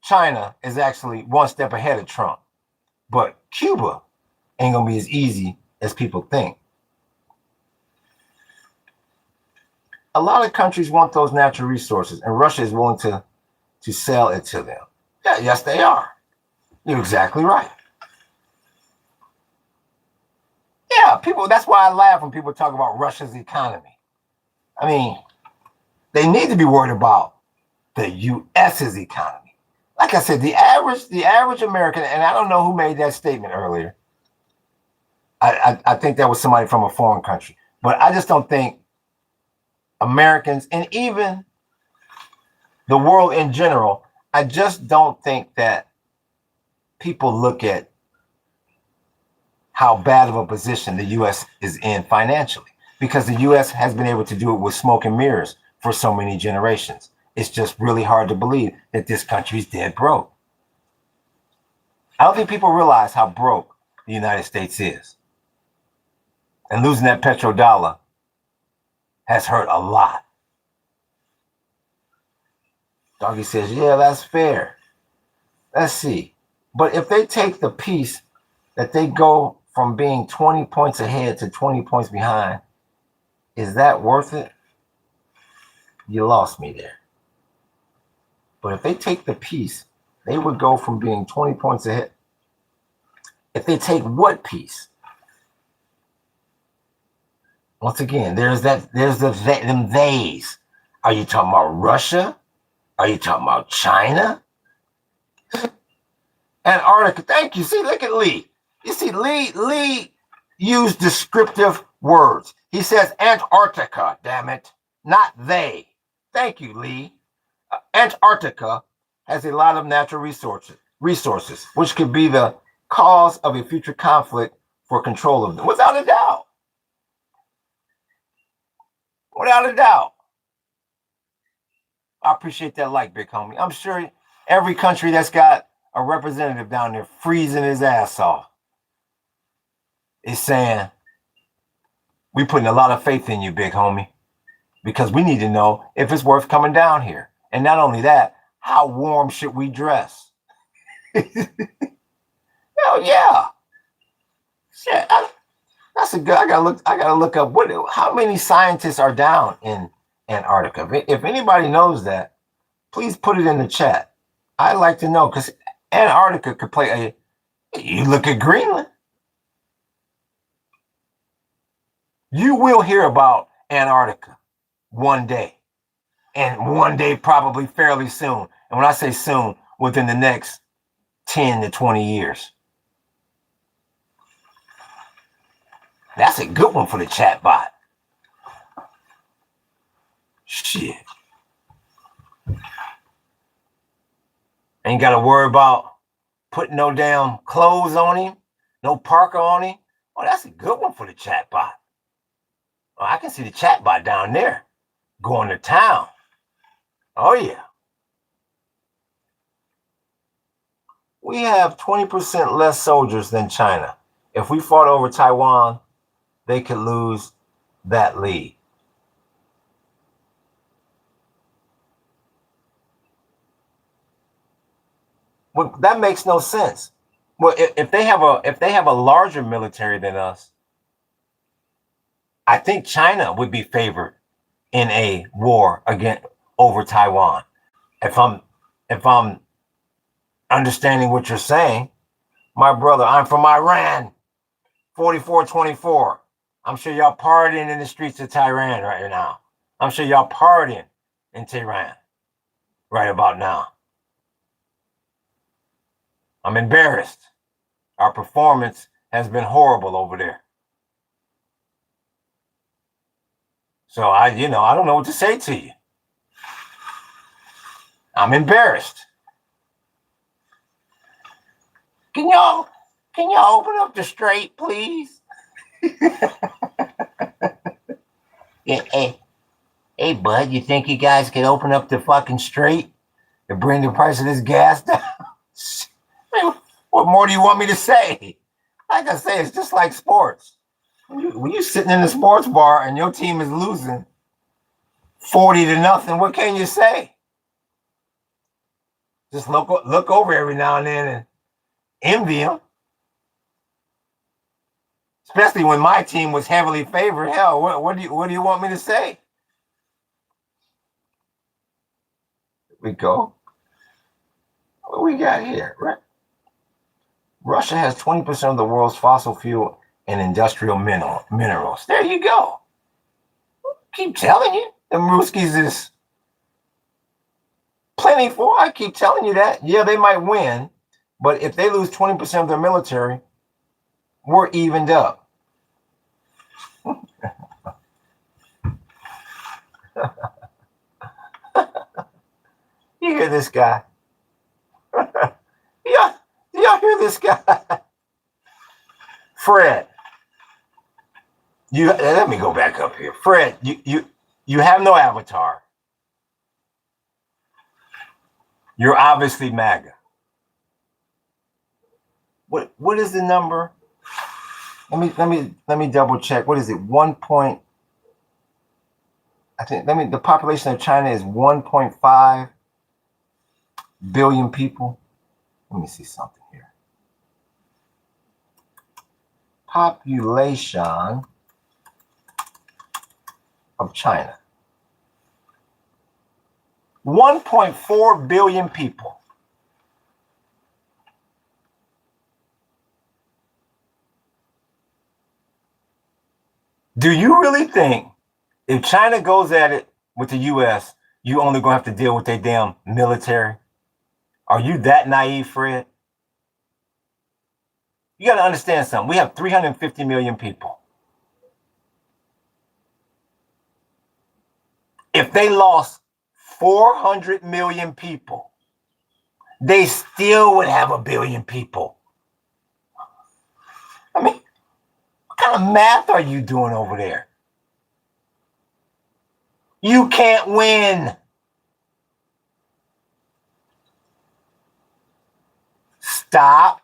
China is actually one step ahead of Trump. But Cuba ain't going to be as easy as people think. A lot of countries want those natural resources, and Russia is willing to sell it to them. Yeah, yes, they are. You're exactly right. Yeah, people, that's why I laugh when people talk about Russia's economy. I mean, they need to be worried about the U.S.'s economy. Like I said, the average American, and I don't know who made that statement earlier. I think that was somebody from a foreign country. But I just don't think Americans, and even the world in general, I just don't think that people look at how bad of a position the U.S. is in financially, because the U.S. has been able to do it with smoke and mirrors for so many generations. It's just really hard to believe that this country's dead broke. I don't think people realize how broke the United States is. And losing that petrodollar has hurt a lot. Doggy says, yeah, that's fair. Let's see. But if they take the piece that they go from being 20 points ahead to 20 points behind, is that worth it? You lost me there. But if they take the piece, they would go from being 20 points ahead. If they take what piece? Once again, there's them theys. Are you talking about Russia? Are you talking about China? Antarctica. Thank you. See, look at Lee. You see, Lee used descriptive words. He says Antarctica, damn it, not they. Thank you, Lee. Antarctica has a lot of natural resources, which could be the cause of a future conflict for control of them, without a doubt. Without a doubt. I appreciate that like, big homie. I'm sure every country that's got a representative down there freezing his ass off is saying, we putting a lot of faith in you, big homie, because we need to know if it's worth coming down here. And not only that, how warm should we dress? Hell yeah. Shit, that's a good. I gotta look up how many scientists are down in Antarctica. If anybody knows that, please put it in the chat. I'd like to know, because Antarctica could play you look at Greenland. You will hear about Antarctica one day, and one day probably fairly soon. And when I say soon, within the next 10 to 20 years. That's a good one for the chat bot. Shit. Ain't got to worry about putting no damn clothes on him, no parka on him. Oh, that's a good one for the chat bot. Oh, I can see the chat bot down there going to town. Oh, yeah. We have 20% less soldiers than China. If we fought over Taiwan, they could lose that lead. Well, that makes no sense. Well, if they have a larger military than us, I think China would be favored in a war over Taiwan. If I'm understanding what you're saying, my brother, I'm from Iran, 4424. I'm sure y'all partying in the streets of Tehran right now. I'm sure y'all partying in Tehran right about now. I'm embarrassed. Our performance has been horrible over there. So I don't know what to say to you. I'm embarrassed. Can y'all open up the Strait, please? Hey, bud, you think you guys could open up the fucking Strait to bring the price of this gas down? What more do you want me to say? Like I say, it's just like sports. When you're sitting in a sports bar and your team is losing 40-0, what can you say? Just look over every now and then and envy them. Especially when my team was heavily favored. Hell, what do you want me to say? Here we go. What we got here? Right? Russia has 20% of the world's fossil fuel and industrial minerals. There you go. Keep telling you, the Ruskies is plentiful. I keep telling you that. Yeah, they might win, but if they lose 20% of their military, we're evened up. You hear this guy? Yeah, y'all hear this guy? Fred, let me go back up here. Fred, you have no avatar. You're obviously MAGA. What is the number? Let me double check. What is it? The population of China is 1.5 billion people. Let me see something here. Population of China. 1.4 billion people. Do you really think if China goes at it with the U.S., you only gonna have to deal with their damn military? Are you that naive, Fred? You got to understand something. We have 350 million people. If they lost 400 million people, they still would have a billion people. I mean, what kind of math are you doing over there? You can't win. stop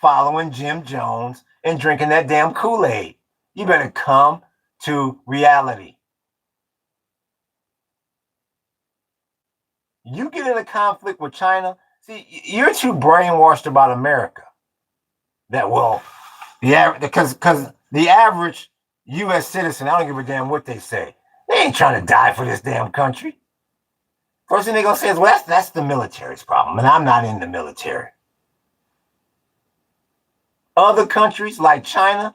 following Jim Jones and drinking that damn Kool-Aid. You better come to reality. You get in a conflict with China, see, you're too brainwashed about America. That will, because the average U.S. citizen, I don't give a damn what they say. They ain't trying to die for this damn country. First thing they're gonna say is, well, that's the military's problem, and I'm not in the military. Other countries like China,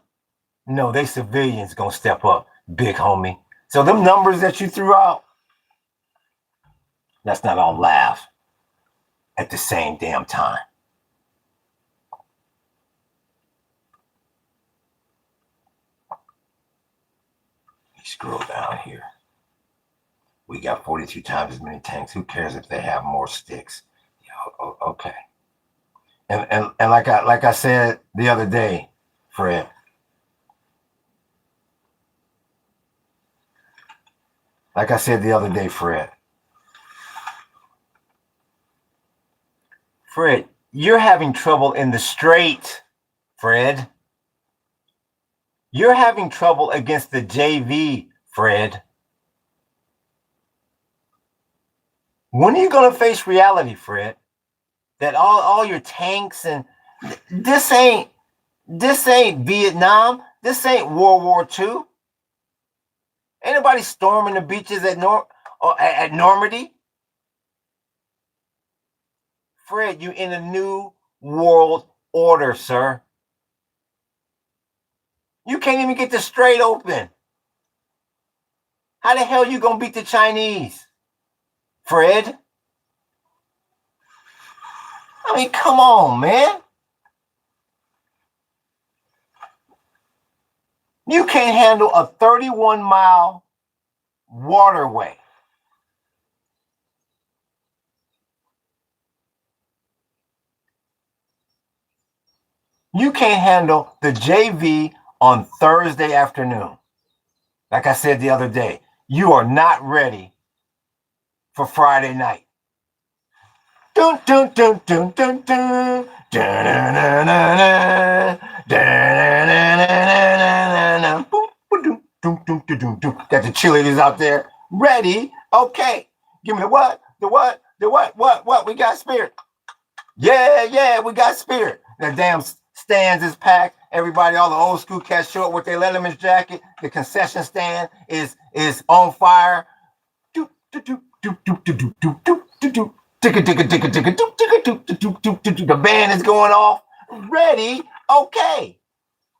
no, they civilians gonna step up, big homie. So them numbers that you threw out, let's not all laugh at the same damn time. Scroll down here. We got 42 times as many tanks. Who cares if they have more sticks? Okay. And like I said the other day, Fred. Like I said the other day, Fred. Fred, you're having trouble in the Strait, Fred. You're having trouble against the JV, Fred. When are you going to face reality, Fred? That all your tanks and this ain't Vietnam. This ain't World War II. Ain't nobody storming the beaches at Normandy. Fred, you in a new world order, sir. You can't even get the Strait open. How the hell you gonna beat the Chinese, Fred? I mean, come on, man. You can't handle a 31-mile waterway. You can't handle the JV on Thursday afternoon. Like I said the other day, you are not ready for Friday night. Dun dun dun dun dun dun. Got the cheerleaders out there ready. Okay, give me the what? We got spirit. Yeah, we got spirit. The damn stands is packed. Everybody, all the old school cats show up with their Letterman's jacket. The concession stand is on fire. The band is going off. Ready? Okay.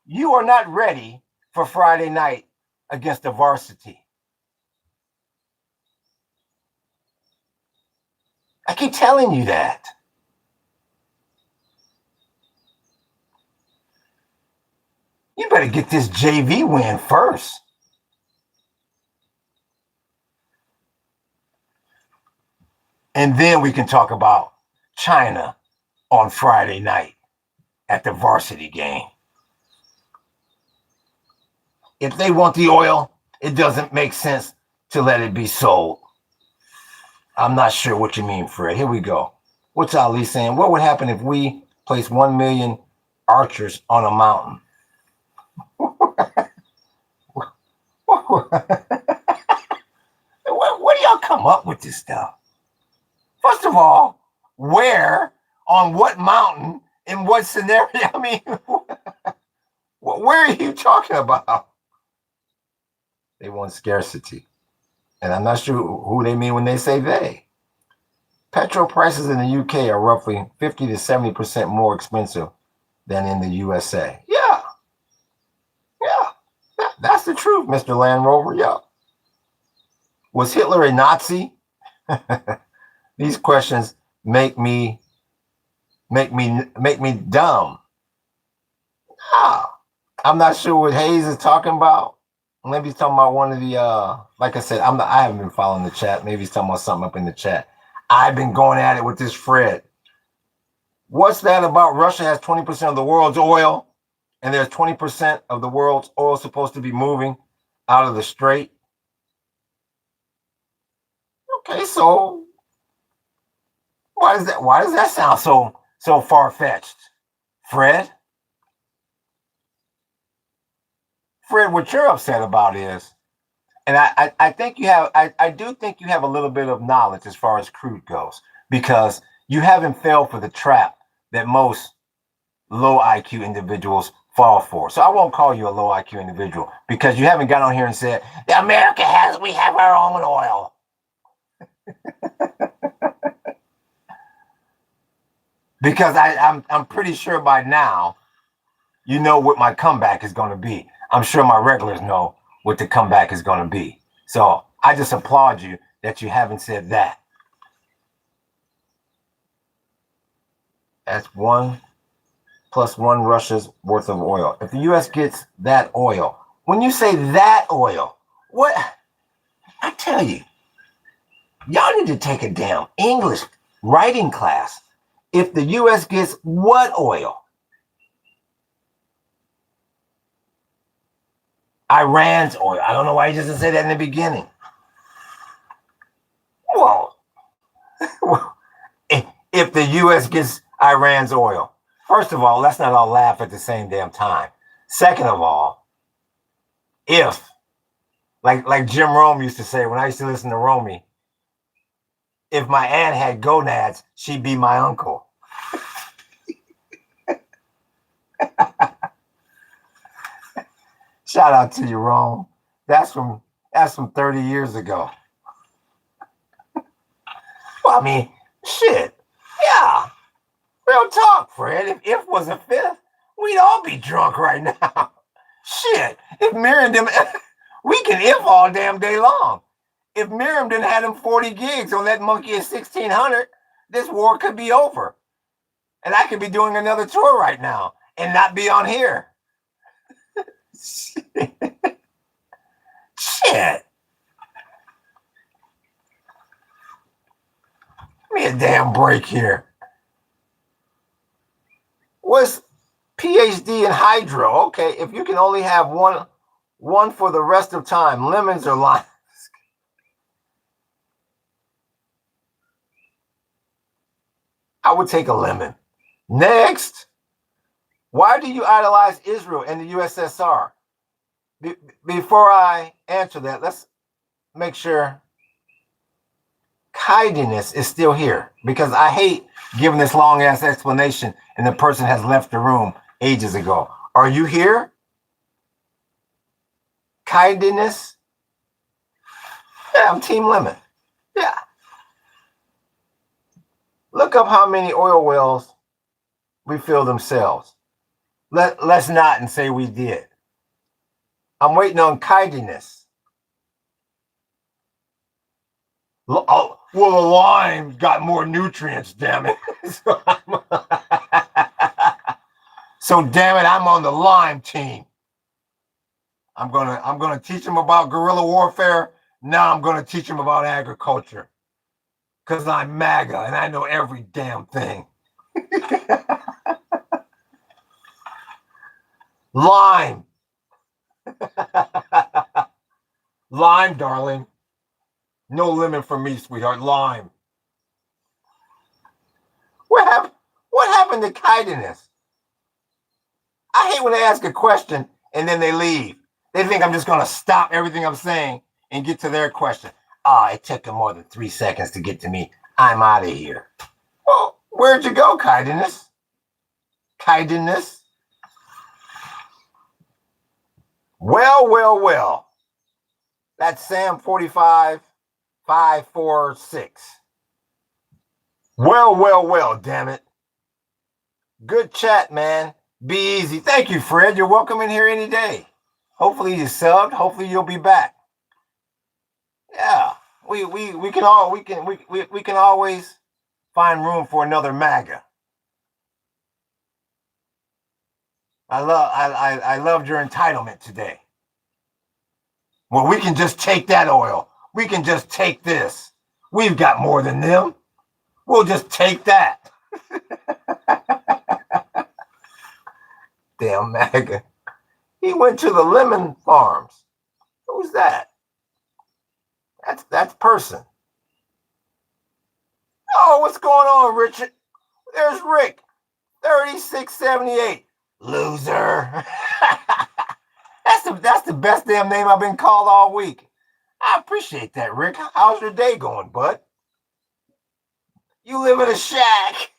You are not ready for Friday night against the varsity. I keep telling you that. You better get this JV win first. And then we can talk about China on Friday night at the varsity game. If they want the oil, it doesn't make sense to let it be sold. I'm not sure what you mean, Fred. Here we go. What's Ali saying? What would happen if we place 1 million archers on a mountain? Where do y'all come up with this stuff? First of all, where, on what mountain, in what scenario? I mean, where are you talking about? They want scarcity. And I'm not sure who they mean when they say they. Petrol prices in the UK are roughly 50 to 70% more expensive than in the USA. Yeah. That's the truth, Mr. Land Rover. Yeah. Was Hitler a Nazi? These questions make me dumb. I'm not sure what Hayes is talking about. Maybe he's talking about one of the like I said, I haven't been following the chat. Maybe he's talking about something up in the chat. I've been going at it with this Fred. What's that about? Russia has 20% of the world's oil, and there's 20% of the world's oil supposed to be moving out of the Strait. Okay, so why does that sound so so far-fetched? Fred? Fred, what you're upset about is, and I think you have, I do think you have a little bit of knowledge as far as crude goes, because you haven't fell for the trap that most low IQ individuals fall for. So I won't call you a low IQ individual because you haven't got on here and said, we have our own oil. Because I'm pretty sure by now, you know what my comeback is going to be. I'm sure my regulars know what the comeback is going to be. So I just applaud you that you haven't said that. That's 1 + 1 Russia's worth of oil. If the U.S. gets that oil, when you say that oil, what? I tell you, y'all need to take a damn English writing class. If the U.S. gets what oil? Iran's oil. I don't know why you just said that in the beginning. Well, if the U.S. gets Iran's oil, first of all, let's not all laugh at the same damn time. Second of all, if, like Jim Rome used to say when I used to listen to Romey, if my aunt had gonads, she'd be my uncle. Shout out to you, Rome. That's from 30 years ago. Well, I mean, shit. Yeah. Real talk, Fred. If was a fifth, we'd all be drunk right now. Shit. If Miriam didn't, we can if all damn day long. If Miriam didn't have them 40 gigs on that monkey at 1600, this war could be over. And I could be doing another tour right now and not be on here. Shit. Give me a damn break here. What's PhD in hydro? Okay, if you can only have one for the rest of time, lemons or limes? I would take a lemon. Next, why do you idolize Israel and the USSR? Before I answer that, let's make sure kindness is still here, because I hate giving this long ass explanation and the person has left the room ages ago. Are you here? Kindness? Yeah, I'm Team Lemon. Yeah. Look up how many oil wells refill themselves. Let's not and say we did. I'm waiting on kindness. Oh, well, the lime got more nutrients, damn it. So damn it, I'm on the lime team. I'm gonna teach them about guerrilla warfare. Now I'm gonna teach them about agriculture. Because I'm MAGA and I know every damn thing. Lime. Lime, darling. No lemon for me, sweetheart. Lime. What happened to kindness? I hate when they ask a question and then they leave. They think I'm just going to stop everything I'm saying and get to their question. It took them more than 3 seconds to get to me. I'm out of here. Well, where'd you go, kindness? Kindness? Well. That's Sam 45546. Well, damn it. Good chat, man. Be easy. Thank you, Fred. You're welcome in here any day. Hopefully you subbed. Hopefully you'll be back. Yeah. We can always find room for another MAGA. I loved your entitlement today. Well, we can just take that oil. We can just take this. We've got more than them. We'll just take that. Damn MAGA. He went to the lemon farms. Who's that? That's person. Oh, what's going on, Richard? There's Rick. 3678. Loser. That's the best damn name I've been called all week. I appreciate that, Rick. How's your day going, bud? You live in a shack.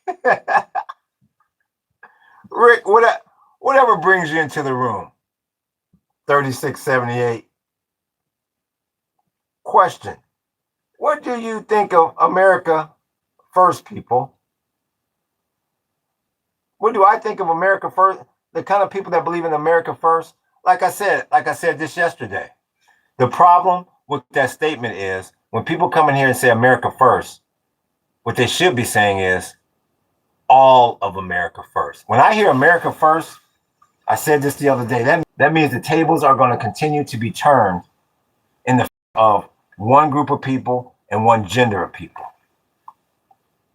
Rick, whatever brings you into the room. 3678. Question. What do you think of America First, people? What do I think of America First? The kind of people that believe in America First? Like I said this yesterday. The problem with that statement is when people come in here and say America First, what they should be saying is all of America first. When I hear America First, I said this the other day, that means the tables are going to continue to be turned in the of one group of people and one gender of people.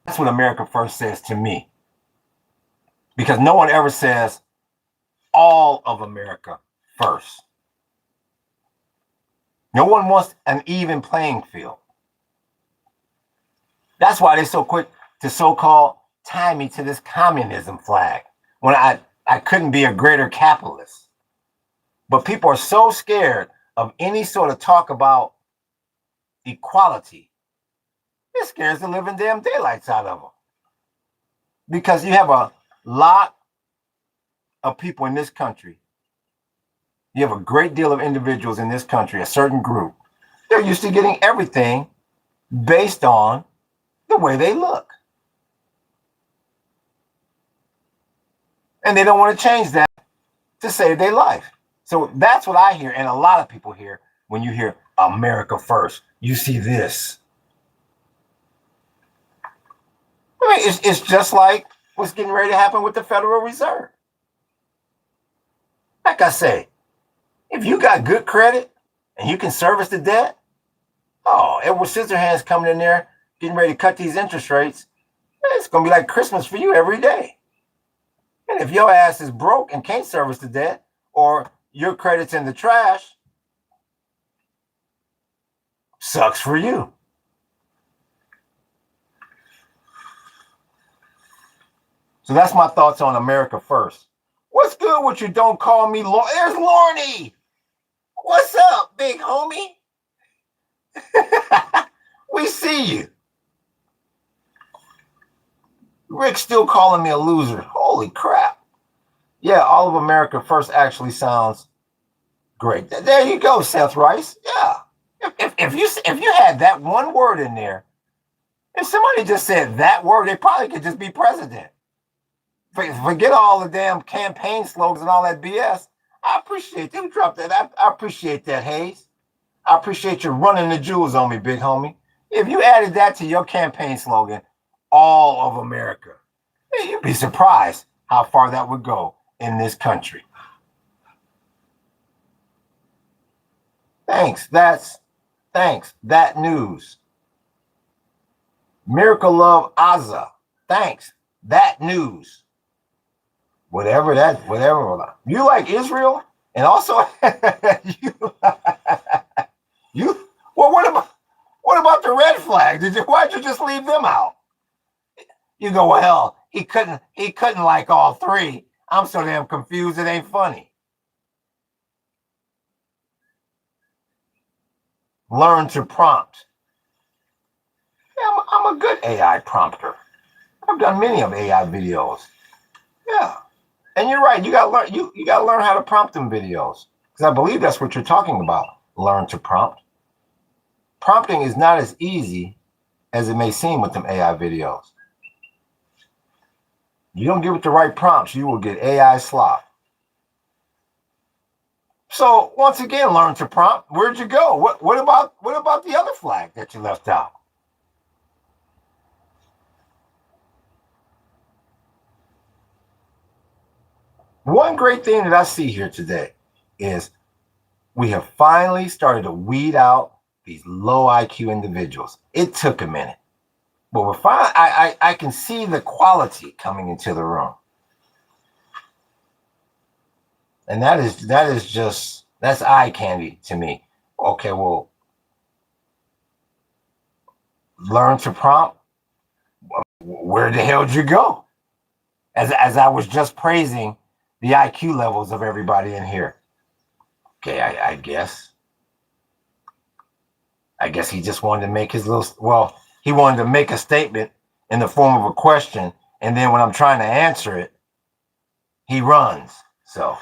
That's what America First says to me. Because no one ever says all of America first. No one wants an even playing field. That's why they're so quick to so-called tie me to this communism flag when I couldn't be a greater capitalist. But people are so scared of any sort of talk about equality. It scares the living damn daylights out of them. Because you have a lot of people in this country. You have a great deal of individuals in this country, a certain group. They're used to getting everything based on the way they look. And they don't want to change that to save their life. So that's what I hear, and a lot of people hear when you hear America First. You see this. I mean, it's just like what's getting ready to happen with the Federal Reserve. Like I say, if you got good credit and you can service the debt, oh, Edward Scissorhands coming in there, getting ready to cut these interest rates, it's going to be like Christmas for you every day. And if your ass is broke and can't service the debt, or your credit's in the trash, sucks for you. So that's my thoughts on America First. What's good with you? Don't call me Lorne. There's Lorne. What's up, big homie? We see you. Rick's still calling me a loser. Holy crap. Yeah, all of America First actually sounds great. There you go, Seth Rice. Yeah. If you had that one word in there, if somebody just said that word, they probably could just be president. Forget all the damn campaign slogans and all that BS. I appreciate them. Drop that. I appreciate that, Hayes. I appreciate you running the jewels on me, big homie. If you added that to your campaign slogan, all of America, you'd be surprised how far that would go in this country. Thanks. Thanks. That news. Miracle Love Azza. Thanks. That news. Whatever. You like Israel? And also well, what about the red flag? Why'd you just leave them out? You go, well, he couldn't like all three. I'm so damn confused it ain't funny. Learn to prompt. Yeah, I'm a good AI prompter. I've done many of AI videos. Yeah. And you're right, you gotta learn you gotta learn how to prompt them videos. Because I believe that's what you're talking about. Learn to prompt. Prompting is not as easy as it may seem with them AI videos. You don't give it the right prompts, you will get AI slop. So once again, learn to prompt. Where'd you go? What about the other flag that you left out? One great thing that I see here today is we have finally started to weed out these low IQ individuals. It took a minute, but we're fine. I can see the quality coming into the room. And that's eye candy to me. Okay, well, learn to prompt. Where the hell did you go? as I was just praising the IQ levels of everybody in here. Okay, I guess he just wanted to make his he wanted to make a statement in the form of a question, and then when I'm trying to answer it, he runs. So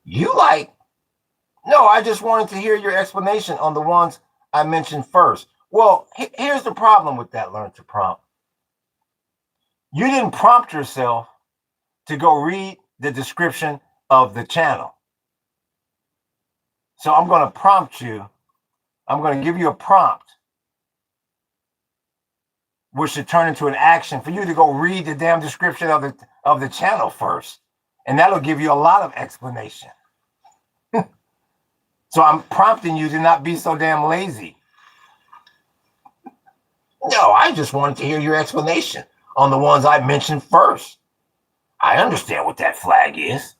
no, I just wanted to hear your explanation on the ones I mentioned first. Well, here's the problem with that learn to prompt. You didn't prompt yourself to go read the description of the channel. So I'm going to prompt you. I'm going to give you a prompt, which should turn into an action for you to go read the damn description of the channel first. And that'll give you a lot of explanation. So I'm prompting you to not be so damn lazy. No, I just wanted to hear your explanation on the ones I mentioned first. I understand what that flag is.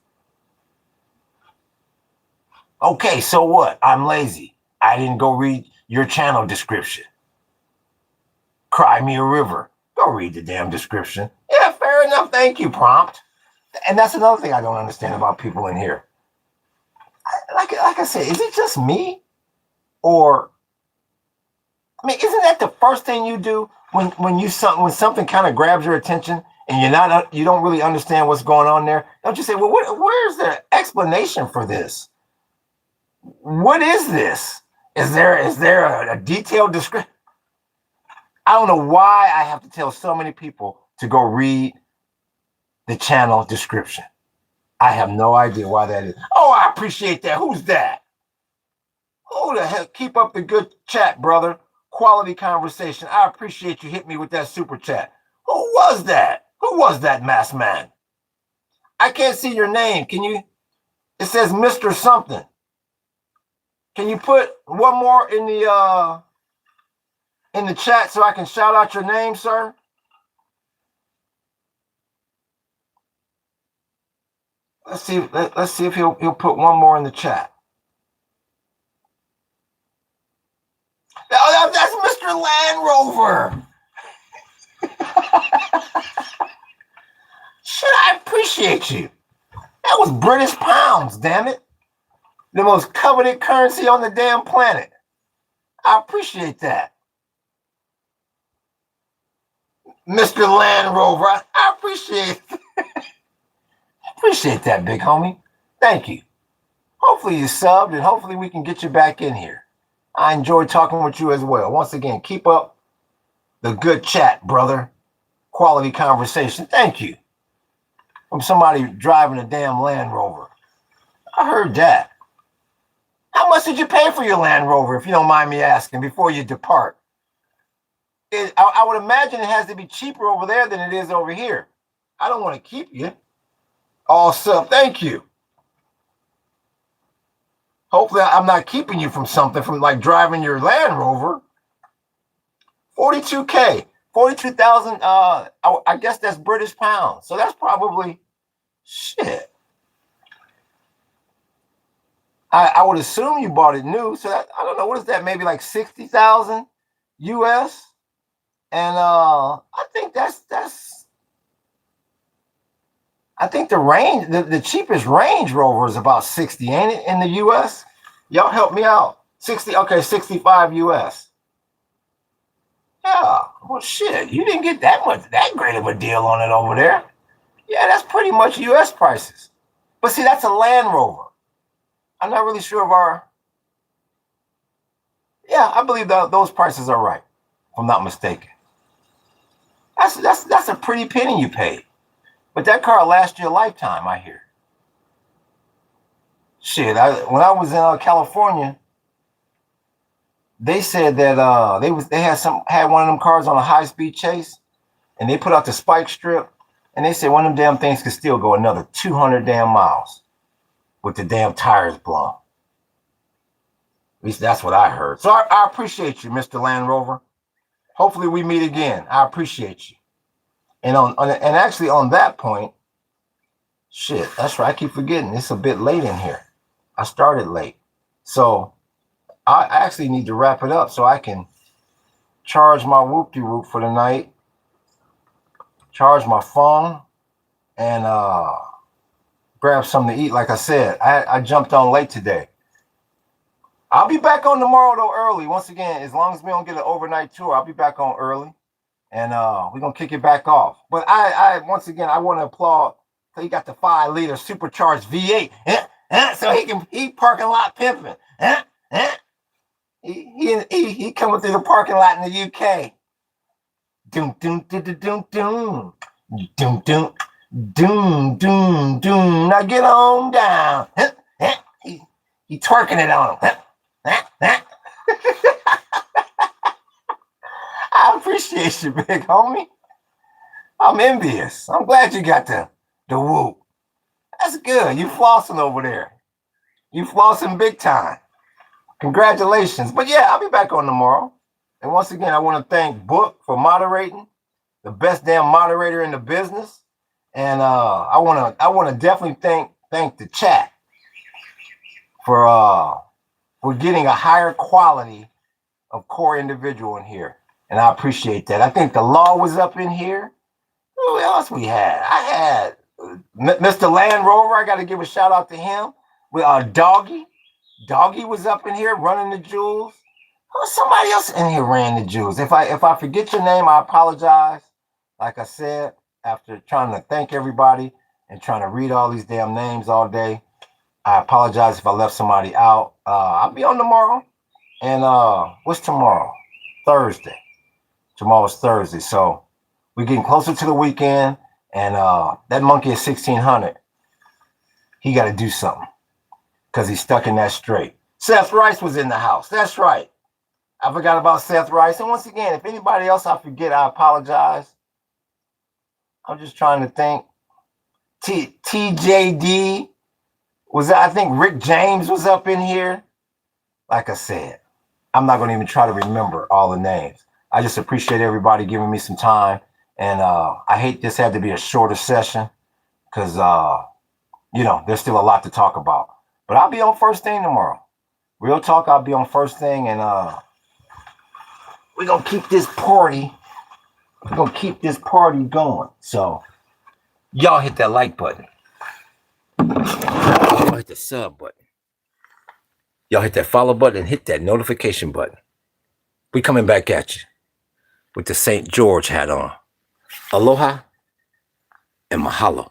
Okay, so what? I'm lazy. I didn't go read your channel description. Cry me a river. Go read the damn description. Yeah, fair enough. Thank you, prompt. And that's another thing I don't understand about people in here. Like I said, is it just me? Or, I mean, isn't that the first thing you do when something kind of grabs your attention and you don't really understand what's going on there? Don't you say, well, where's the explanation for this? What is this? Is there a detailed description? I don't know why I have to tell so many people to go read the channel description. I have no idea why that is. Oh, I appreciate that. Who's that? Who the hell? Keep up the good chat, brother. Quality conversation. I appreciate you hitting me with that super chat. Who was that? Who was that masked man? I can't see your name. Can you? It says Mr. Something. Can you put one more in the chat so I can shout out your name, sir? Let's see if he'll put one more in the chat. Oh, that's Mr. Land Rover. Shit, I appreciate you. That was British pounds, damn it. The most coveted currency on the damn planet. I appreciate that. Mr. Land Rover, I appreciate it. Appreciate that, big homie. Thank you. Hopefully you subbed, and hopefully we can get you back in here. I enjoyed talking with you as well. Once again, keep up the good chat, brother. Quality conversation. Thank you. From somebody driving a damn Land Rover. I heard that. How much did you pay for your Land Rover, if you don't mind me asking, before you depart? I would imagine it has to be cheaper over there than it is over here. I don't want to keep you. All sub, thank you. Hopefully I'm not keeping you from something, from like driving your Land Rover. 42K, 42,000. I guess that's British pounds. So that's probably shit. I would assume you bought it new. So that, I don't know, what is that? Maybe like 60,000 US. And I think I think the range, the cheapest Range Rover is about 60, ain't it, in the US? Y'all help me out. 60, okay, 65 US. Yeah, well, shit, you didn't get that great of a deal on it over there. Yeah, that's pretty much US prices. But see, that's a Land Rover. I'm not really sure of yeah, I believe that those prices are right, if I'm not mistaken. That's a pretty penny you paid. But that car lasts you a lifetime, I hear. Shit, when I was in California, they said that they had one of them cars on a high-speed chase, and they put out the spike strip, and they said one of them damn things could still go another 200 damn miles with the damn tires blown. At least that's what I heard. So I appreciate you, Mr. Land Rover. Hopefully we meet again. I appreciate you. And actually on that point, shit, that's right. I keep forgetting. It's a bit late in here. I started late. So I actually need to wrap it up so I can charge my whoop-de-whoop for the night charge my phone, and grab something to eat. Like I said, I jumped on late today. I'll be back on tomorrow though early. Once again, as long as we don't get an overnight tour, I'll be back on early, and we're gonna kick it back off. But I once again I want to applaud. So he got the 5-liter supercharged V8, so he parking lot pimping. He coming through the parking lot in the UK. Doom doom doom doom doom doom doom doom doom doom. Now get on down. He twerking it on him. I appreciate you, big homie. I'm envious. I'm glad you got the whoop. That's good. You flossing over there. You flossing big time. Congratulations. But yeah, I'll be back on tomorrow. And once again, I want to thank Book for moderating, the best damn moderator in the business. And I want to definitely thank the chat for getting a higher quality of core individual in here. And I appreciate that. I think the law was up in here. Who else we had? I had Mr. Land Rover. I got to give a shout out to him. With Doggy. Doggy was up in here running the jewels. Somebody else in here ran the jewels. If I forget your name, I apologize. Like I said, after trying to thank everybody and trying to read all these damn names all day, I apologize if I left somebody out. I'll be on tomorrow. And what's tomorrow? Thursday. Tomorrow's Thursday. So we're getting closer to the weekend. And that monkey at 1600, he got to do something because he's stuck in that straight. Seth Rice was in the house. That's right. I forgot about Seth Rice. And once again, if anybody else I forget, I apologize. I'm just trying to think. TJD was, I think Rick James was up in here. Like I said, I'm not going to even try to remember all the names. I just appreciate everybody giving me some time. And I hate this had to be a shorter session because, there's still a lot to talk about. But I'll be on first thing tomorrow. Real talk, I'll be on first thing. And we're going to keep this party. We're going to keep this party going. So y'all hit that like button. Y'all hit the sub button. Y'all hit that follow button and hit that notification button. We coming back at you with the St. George hat on. Aloha and mahalo.